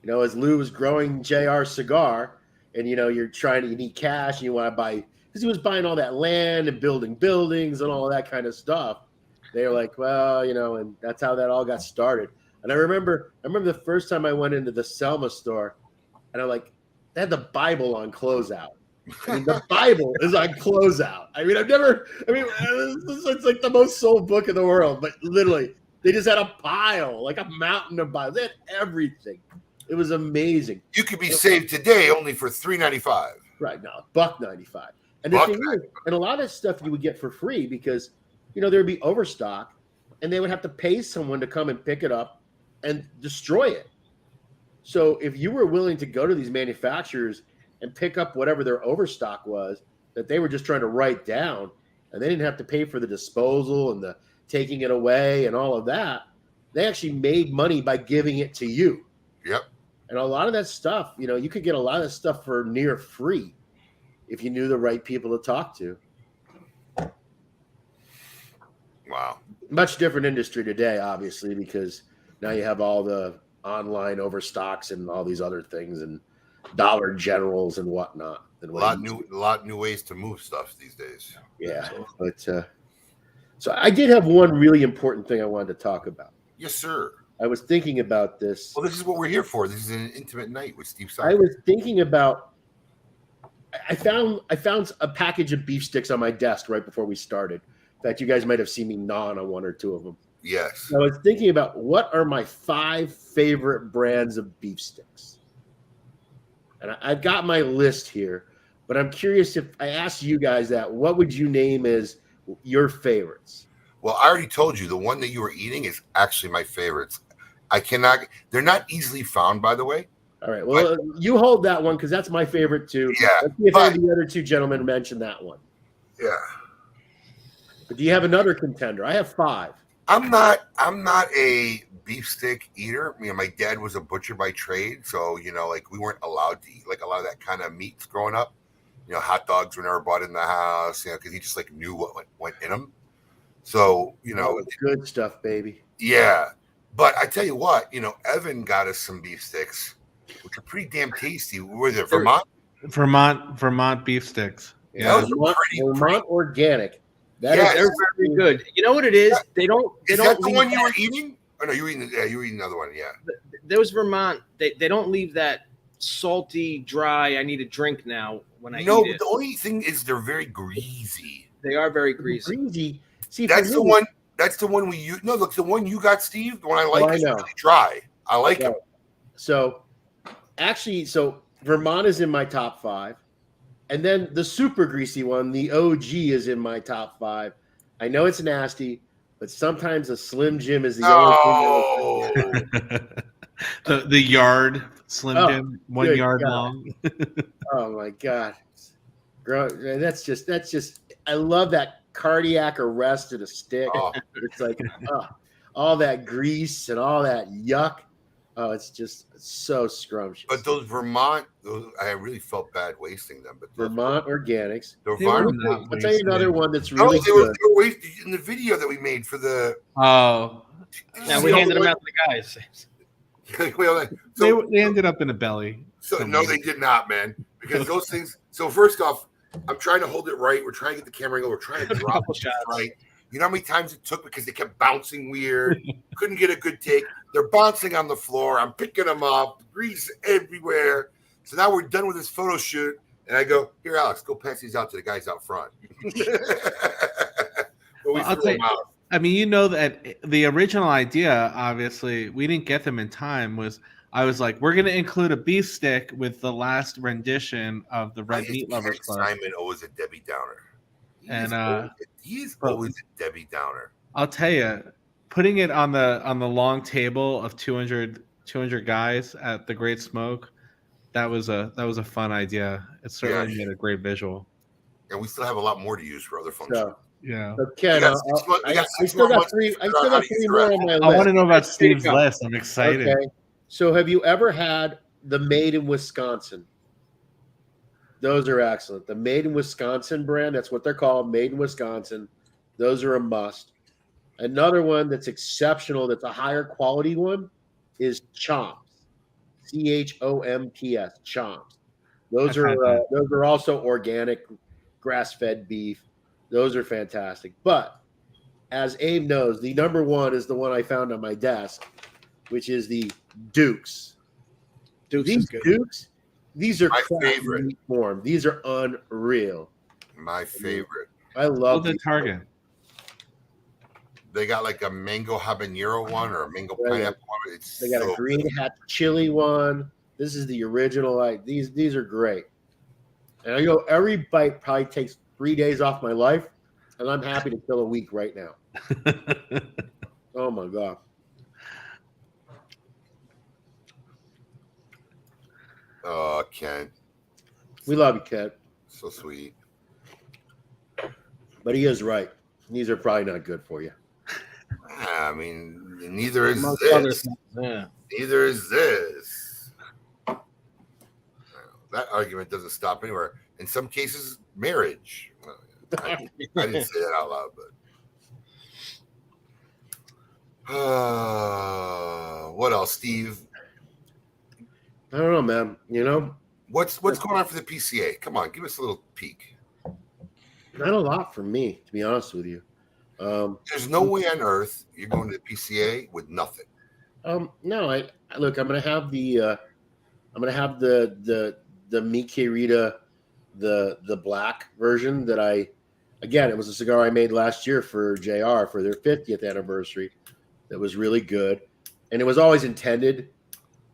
as Lou was growing JR Cigar, and you need cash, and you want to buy, because he was buying all that land and building buildings and all of that kind of stuff. They were like, well, and that's how that all got started. And I remember the first time I went into the Selma store, and they had the Bible on closeout. I mean, the Bible is on closeout. It's like the most sold book in the world, but literally, they just had a pile, like a mountain of Bibles. They had everything. It was amazing. You could be saved today only for $3.95. Right now, $1.95. And the thing is, and a lot of that stuff you would get for free because, there would be overstock, and they would have to pay someone to come and pick it up and destroy it. So if you were willing to go to these manufacturers and pick up whatever their overstock was that they were just trying to write down, and they didn't have to pay for the disposal and the taking it away and all of that, they actually made money by giving it to you. Yep. And a lot of that stuff, you could get a lot of that stuff for near free if you knew the right people to talk to. Wow. Much different industry today, obviously, because now you have all the online overstocks and all these other things and Dollar Generals and whatnot. A lot new ways to move stuff these days. Yeah, but so I did have one really important thing I wanted to talk about. Yes, sir. I was thinking about this. Well, this is what we're here for. This is an intimate night with Steve Saka. I was thinking about. I found a package of beef sticks on my desk right before we started. In fact, you guys might have seen me gnawing on one or two of them. Yes. I was thinking about what are my 5 favorite brands of beef sticks. And I've got my list here, but I'm curious if I asked you guys that, what would you name as your favorites? Well, I already told you the one that you were eating is actually my favorites. They're not easily found, by the way. All right. Well, you hold that one because that's my favorite too. Yeah. Let's see if any of the other 2 gentlemen mention that one. Yeah. But do you have another contender? I have 5. I'm not a beef stick eater. My dad was a butcher by trade, so like we weren't allowed to eat like a lot of that kind of meats growing up. Hot dogs were never bought in the house, because he just like knew what went in them. So good stuff, baby. Yeah, but I tell you what, Evan got us some beef sticks, which are pretty damn tasty. Were they Vermont? Vermont beef sticks. Yeah, Vermont organic. They're very good. You know what it is? They don't. Is that the one you were eating? Oh no, you were eating. Yeah, you were eating another one. Yeah. Those Vermont, they don't leave that salty, dry. I need a drink now when I eat it. The only thing is they're very greasy. They are very greasy. See, that's the one. That's the one we use. No, look, the one you got, Steve. The one I like is really dry. I like it. So, actually, Vermont is in my top 5. And then the super greasy one, the OG, is in my top 5. I know it's nasty, but sometimes a Slim Jim is the only thing. The yard Slim Jim, 1 yard long. Oh my God, that's just. I love that cardiac arrest of a stick. Oh. It's like all that grease and all that yuck. Oh, it's just so scrumptious. But those Vermont, I really felt bad wasting them. But Vermont organics. I'll tell you another one that's really good. They were wasted in the video that we made for the. Oh. Now we handed them out to the guys. They ended up in a belly. So no, they did not, man. Because those things. So first off, I'm trying to hold it right. We're trying to get the camera angle. We're trying to drop it right. You know how many times it took because they kept bouncing weird. Couldn't get a good take. They're bouncing on the floor. I'm picking them up. Grease everywhere. So now we're done with this photo shoot. And I go, here, Alex, go pass these out to the guys out front. I'll tell you, I mean, that the original idea, obviously, we didn't get them in time, I was like, we're going to include a beef stick with the last rendition of the Red Meat Lovers Club. Simon always a Debbie Downer. He's always a Debbie Downer. I'll tell you, putting it on the long table of 200 guys at the Great Smoke, that was a fun idea. It certainly made a great visual. And we still have a lot more to use for other functions. Yeah. So Ken, I still got 3 more on my list. I want to know about Steve's list. I'm excited. Okay. So have you ever had the Made in Wisconsin? Those are excellent. The Made in Wisconsin brand, that's what they're called, Made in Wisconsin. Those are a must. Another one that's exceptional, that's a higher quality one, is Chomps. CHOMPS, Chomps. Those are also organic, grass-fed beef. Those are fantastic. But as Abe knows, the number one is the one I found on my desk, which is the Dukes. Dukes, these are my favorite form. These are unreal. My favorite. I love the Target. They got like a mango habanero one or a mango pineapple one. They got a green hat chili one. This is the original. These are great. And I go, every bite probably takes 3 days off my life, and I'm happy to kill a week right now. Oh my God. Oh, Ken. We love you, Ken. So sweet. But he is right. These are probably not good for you. I mean, neither is this. Neither is this. That argument doesn't stop anywhere. In some cases, marriage. I didn't say that out loud, but What else, Steve? I don't know, man. You know, What's going on for the PCA? Come on, give us a little peek. not a lot for me, to be honest with you. There's no way on earth you're going to the PCA with nothing. No, I look. I'm gonna have the Mi Querida, the black version that it was a cigar I made last year for JR for their 50th anniversary. That was really good, and it was always intended.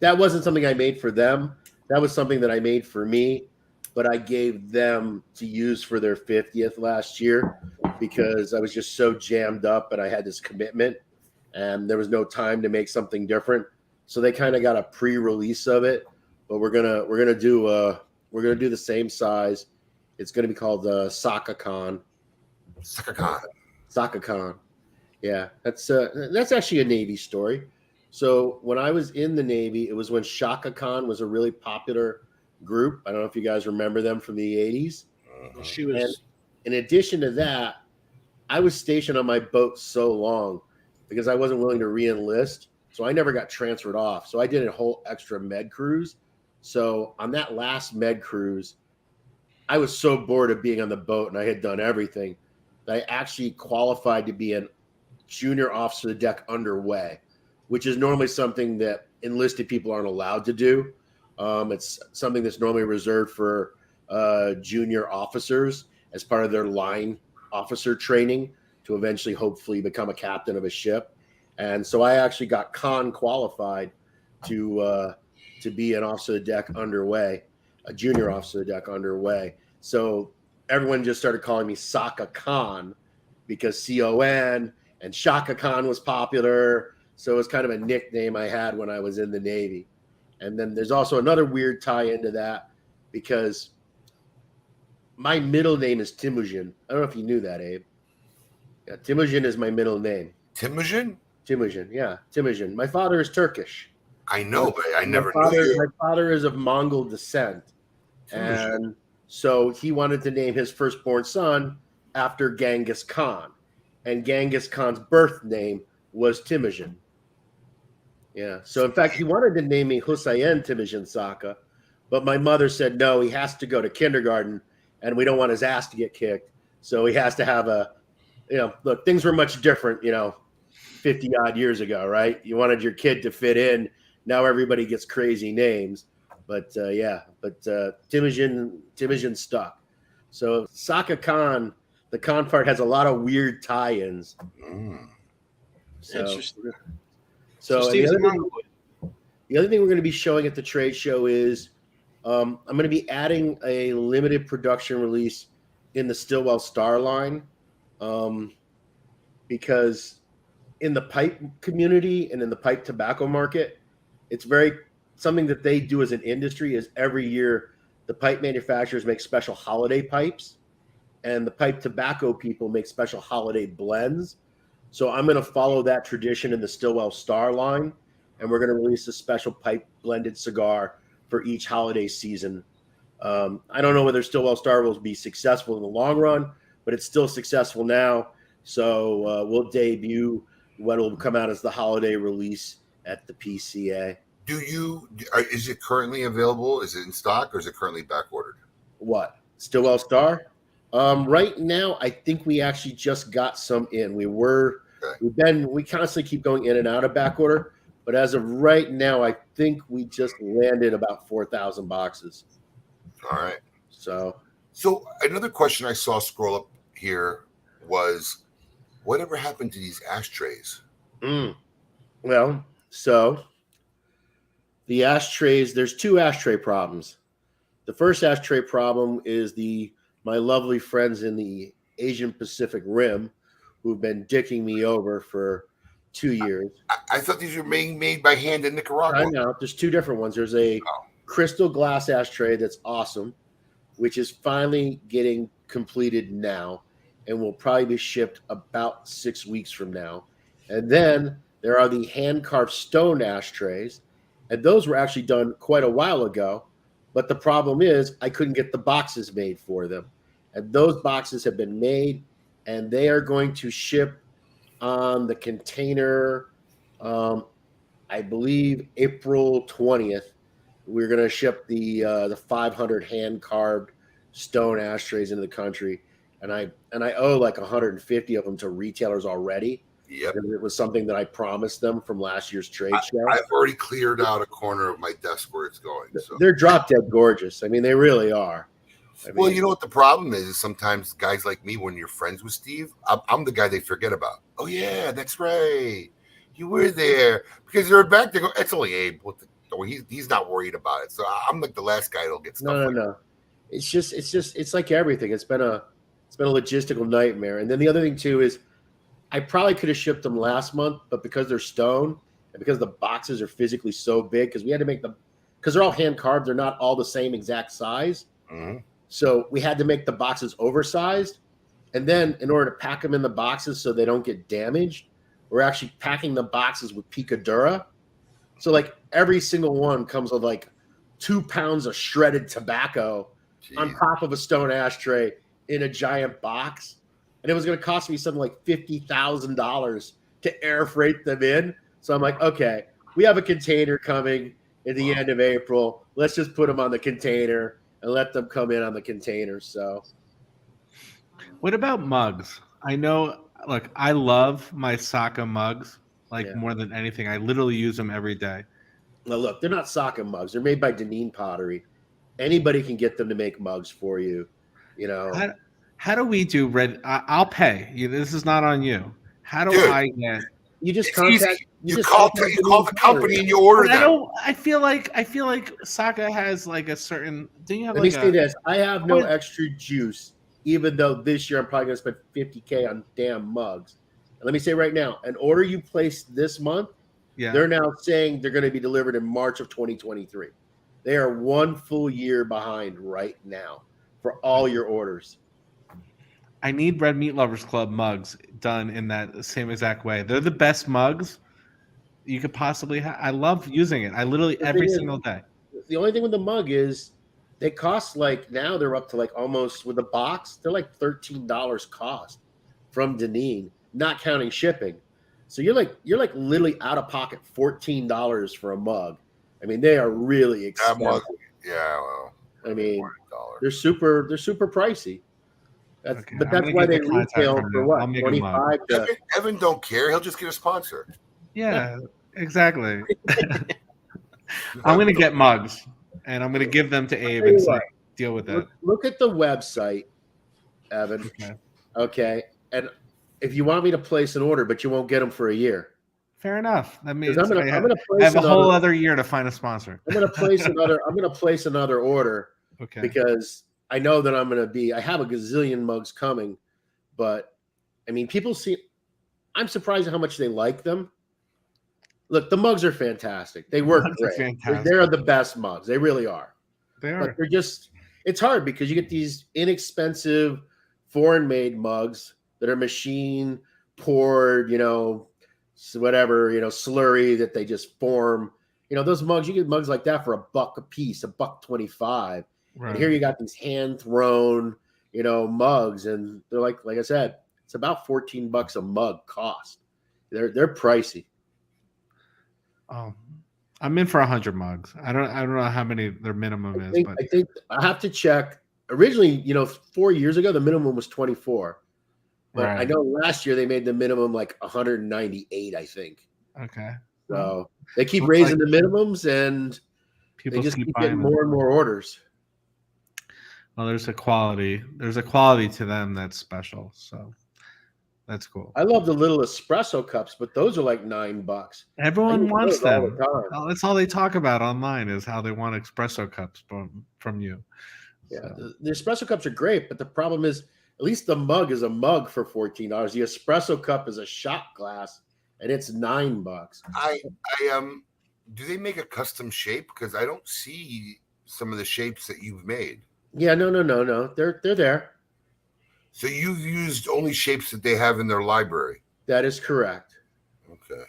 That wasn't something I made for them. That was something that I made for me, but I gave them to use for their 50th last year because I was just so jammed up and I had this commitment and there was no time to make something different. So they kind of got a pre-release of it, but we're gonna do the same size. It's gonna be called Saka Con. Saka Con. Yeah, that's actually a Navy story. So when I was in the Navy, it was when Shaka Khan was a really popular group. I don't know if you guys remember them from the 80s. She was. And in addition to that, I was stationed on my boat so long because I wasn't willing to re-enlist. So I never got transferred off. So I did a whole extra med cruise. So on that last med cruise, I was so bored of being on the boat and I had done everything that I actually qualified to be an junior officer of the deck underway, which is normally something that enlisted people aren't allowed to do. It's something that's normally reserved for junior officers as part of their line officer training to eventually hopefully become a captain of a ship. And so I actually got con qualified to be an officer of the deck underway, a junior officer of the deck underway. So everyone just started calling me Saka Khan because CON and Shaka Khan was popular. So it was kind of a nickname I had when I was in the Navy. And then there's also another weird tie into that because my middle name is Temujin. I don't know if you knew that, Abe. Yeah, Temujin is my middle name. Temujin? Temujin, yeah, Temujin. My father is Turkish. I know, but I never knew. My father is of Mongol descent. Temujin. And so he wanted to name his firstborn son after Genghis Khan. And Genghis Khan's birth name was Temujin. Yeah. So in fact, he wanted to name me Hussein Temujin Saka, but my mother said no. He has to go to kindergarten, and we don't want his ass to get kicked. So he has to have look. Things were much different, 50 odd years ago, right? You wanted your kid to fit in. Now everybody gets crazy names, but Temujin stuck. So Saka Khan, the Khan part has a lot of weird tie-ins. Interesting. So Steve's the other thing we're going to be showing at the trade show is I'm going to be adding a limited production release in the Stillwell Star line because in the pipe community and in the pipe tobacco market, it's something that they do as an industry is every year the pipe manufacturers make special holiday pipes and the pipe tobacco people make special holiday blends. So I'm going to follow that tradition in the Stillwell Star line, and we're going to release a special pipe blended cigar for each holiday season. I don't know whether Stillwell Star will be successful in the long run, but it's still successful now. So we'll debut what will come out as the holiday release at the PCA. Is it currently available? Is it in stock or is it currently back ordered? What? Stillwell Star? Right now, I think we actually just got some in. We constantly keep going in and out of back order, but as of right now, I think we just landed about 4,000 boxes. All right. So another question I saw scroll up here was, whatever happened to these ashtrays? Well, so the ashtrays, there's two ashtray problems. The first ashtray problem is my lovely friends in the Asian Pacific Rim who've been dicking me over for 2 years. I thought these were being made by hand in Nicaragua. I know. There's two different ones. There's a crystal glass ashtray that's awesome, which is finally getting completed now and will probably be shipped about 6 weeks from now. And then there are the hand-carved stone ashtrays, and those were actually done quite a while ago. But the problem is I couldn't get the boxes made for them. And those boxes have been made, and they are going to ship on the container I believe April 20th, we're going to ship the 500 hand carved stone ashtrays into the country, and I owe like 150 of them to retailers already. Yep. It was something that I promised them from last year's trade show. I've already cleared out a corner of my desk where it's going. So they're drop dead gorgeous. I mean, they really are. Well, you know what the problem is sometimes guys like me, when you're friends with Steve, I'm the guy they forget about. Oh, yeah, that's right. You were there. Because they're back there. It's only Abe. He's not worried about it. So I'm like the last guy that'll get stuff. No. It's like everything. It's been a logistical nightmare. And then the other thing, too, is I probably could have shipped them last month, but because they're stone and because the boxes are physically so big, because we had to make them, because they're all hand carved, they're not all the same exact size. Mm-hmm. So we had to make the boxes oversized. And then in order to pack them in the boxes so they don't get damaged, we're actually packing the boxes with picadura. So like every single one comes with like 2 pounds of shredded tobacco on top of a stone ashtray in a giant box. And it was going to cost me something like $50,000 to air freight them in. So I'm like, okay, we have a container coming at the end of April. Let's just put them on the container and let them come in on the container. So, what about mugs? I know, look, I love my Saka mugs more than anything. I literally use them every day. Well, look, they're not Saka mugs. They're made by Deneen Pottery. Anybody can get them to make mugs for you. You know, how do we do red? I'll pay. This is not on you. How do I get? You just contact. You call the company and you order them. I feel like Saka has like a certain. Do you have? Let me say this: I have no extra juice, even though this year I'm probably going to spend $50K on damn mugs. And let me say right now, an order you placed this month, they're now saying they're going to be delivered in March of 2023. They are 1 full year behind right now for all your orders. I need Red Meat Lovers Club mugs done in that same exact way. They're the best mugs you could possibly have. I love using it. I literally every single day. The only thing with the mug is they cost now they're up to like almost with the box, they're like $13 cost from Deneen, not counting shipping. So you're like literally out of pocket $14 for a mug. I mean, they are really expensive. Well, I mean, they're super pricey. But that's why they retail for what, 25 to Evan don't care. He'll just get a sponsor. Yeah, exactly. I'm going to get mugs, and I'm going to give them to Abe and deal with that. Look at the website, Evan. Okay. And if you want me to place an order, but you won't get them for a year. Fair enough. That means I have a whole other year to find a sponsor. I'm going to place another order. Okay. Because I know that I have a gazillion mugs coming, but I mean, I'm surprised at how much they like them. Look, the mugs are fantastic. They work great. They're the best mugs. They really are. They are. But it's hard because you get these inexpensive foreign made mugs that are machine poured, whatever, slurry that they just form. Those mugs, you get mugs like that for $1 a piece, $1.25. Right. And here you got these hand thrown, mugs, and they're like I said, it's about $14 a mug cost. They're pricey. Oh, I'm in for 100 mugs. I don't know how many their minimum is. I think I have to check. Originally, 4 years ago, the minimum was 24. But I know last year they made the minimum like 198, I think. Okay. So they keep raising the minimums, and people just keep getting more and more orders. Well, there's a quality to them that's special. So that's cool. I love the little espresso cups, but those are like $9. Everyone wants them. That's all they talk about online is how they want espresso cups from you. Yeah, so. The espresso cups are great, but the problem is at least the mug is a mug for $14. The espresso cup is a shot glass, and it's $9. Do they make a custom shape? Because I don't see some of the shapes that you've made. Yeah, no. They're there. So you've used only shapes that they have in their library. That is correct. Okay.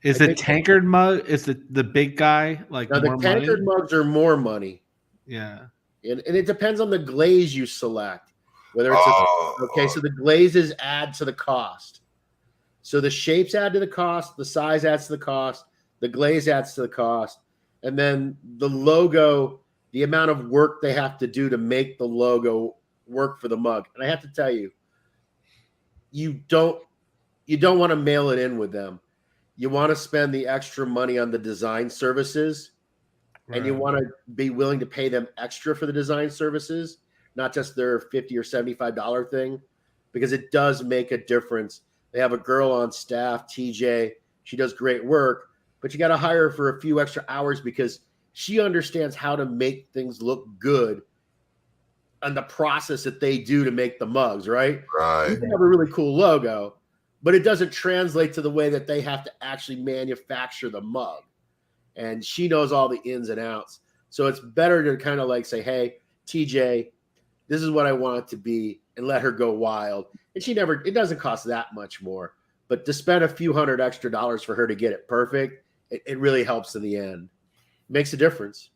Is the tankard mug? Is the big guy like now more the tankard money? Mugs are more money. Yeah. And it depends on the glaze you select. Whether it's so the glazes add to the cost. So the shapes add to the cost, the size adds to the cost, the glaze adds to the cost, and then the logo, the amount of work they have to do to make the logo work for the mug. And I have to tell you, you don't want to mail it in with them. You want to spend the extra money on the design services, and you want to be willing to pay them extra for the design services, not just their $50 or $75 thing, because it does make a difference. They have a girl on staff, TJ. She does great work, but you got to hire her for a few extra hours because she understands how to make things look good and the process that they do to make the mugs, right? Right. You can have a really cool logo, but it doesn't translate to the way that they have to actually manufacture the mug. And she knows all the ins and outs. So it's better to kind of like say, hey, TJ, this is what I want it to be, and let her go wild. And it doesn't cost that much more. But to spend a few $100 extra for her to get it perfect, it really helps in the end. It makes a difference.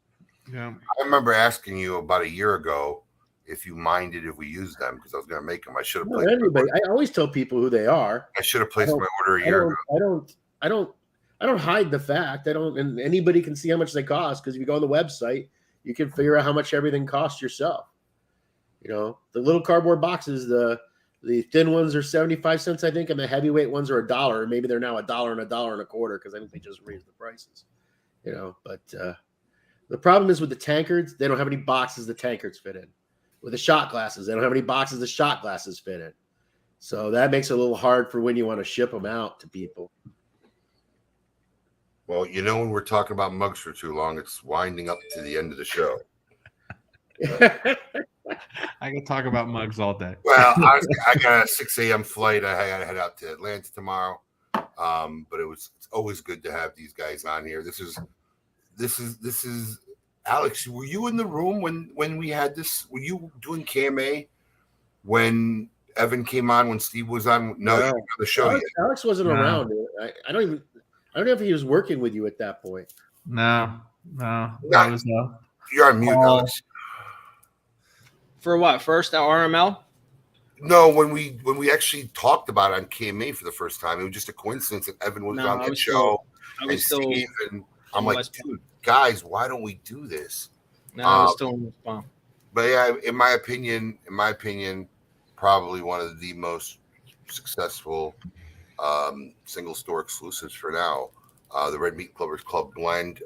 Yeah. I remember asking you about a year ago if you minded if we used them because I was going to make them. I should have placed anybody. I always tell people who they are. I should have placed my order a year ago. I don't hide the fact. And anybody can see how much they cost because if you go on the website, you can figure out how much everything costs yourself. You know, the little cardboard boxes, the thin ones are 75 cents, I think, and the heavyweight ones are $1. Maybe they're now $1 and $1.25 because I think they just raised the prices. You know, but the problem is with the tankards, they don't have any boxes the tankards fit in. With the shot glasses, they don't have any boxes the shot glasses fit in. So that makes it a little hard for when you want to ship them out to people. Well, you know, when we're talking about mugs for too long, it's winding up to the end of the show. I can talk about mugs all day. Well, I got a 6 a.m. flight. I got to head out to Atlanta tomorrow. But it's always good to have these guys on here. This is Alex. Were you in the room when we had this? Were you doing KMA when Evan came on? When Steve was on? No, you were on the show. Alex wasn't around. I don't know if he was working with you at that point. No. That was You're on mute, Alex. For what? First at RML? No, when we actually talked about it on KMA for the first time, it was just a coincidence that Evan was on the show. Steve, and I'm like, dude, guys, why don't we do this? No, I was still in West Palm. But yeah, in my opinion, probably one of the most successful single store exclusives for now. The Red Meat Lovers Club blend.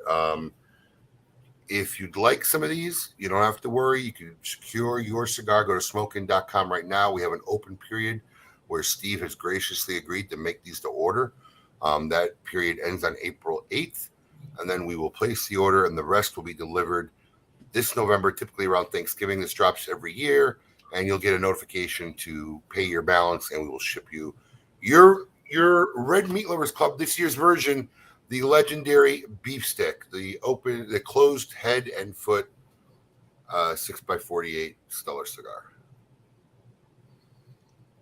If you'd like some of these, you don't have to worry. You can secure your cigar. Go to smokin.com right now. We have an open period where Steve has graciously agreed to make these to order. That period ends on April 8th, and then we will place the order, and the rest will be delivered this November, typically around Thanksgiving. This drops every year, and you'll get a notification to pay your balance, and we will ship you your Red Meat Lovers Club this year's version, the legendary beef stick, the closed head and foot 6x48 Stellar cigar.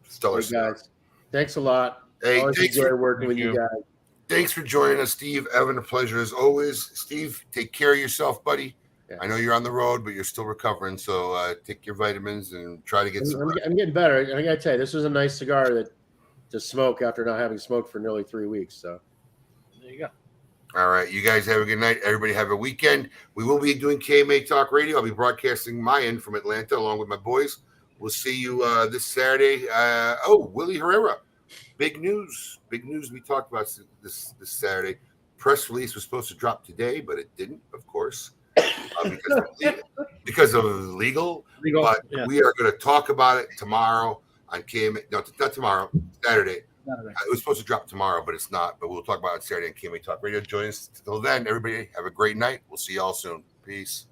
Stellar cigar. Guys, thanks a lot. Hey, always enjoy working with you guys. Thanks for joining us, Steve. Evan, a pleasure as always. Steve, take care of yourself, buddy. Yeah. I know you're on the road, but you're still recovering. So take your vitamins and try to get some. I'm getting better. I got to tell you, this was a nice cigar to smoke after not having smoked for nearly 3 weeks. So there you go. All right. You guys have a good night. Everybody have a weekend. We will be doing KMA Talk Radio. I'll be broadcasting my end from Atlanta along with my boys. We'll see you this Saturday. Willie Herrera. Big news we talked about this Saturday. Press release was supposed to drop today, but it didn't, of course, because of legal. But yeah. We are going to talk about it tomorrow on KMA. No, not tomorrow, Saturday. It was supposed to drop tomorrow, but it's not. But we'll talk about it Saturday on KMA Talk Radio. Join us. Till then, everybody have a great night. We'll see y'all soon. Peace.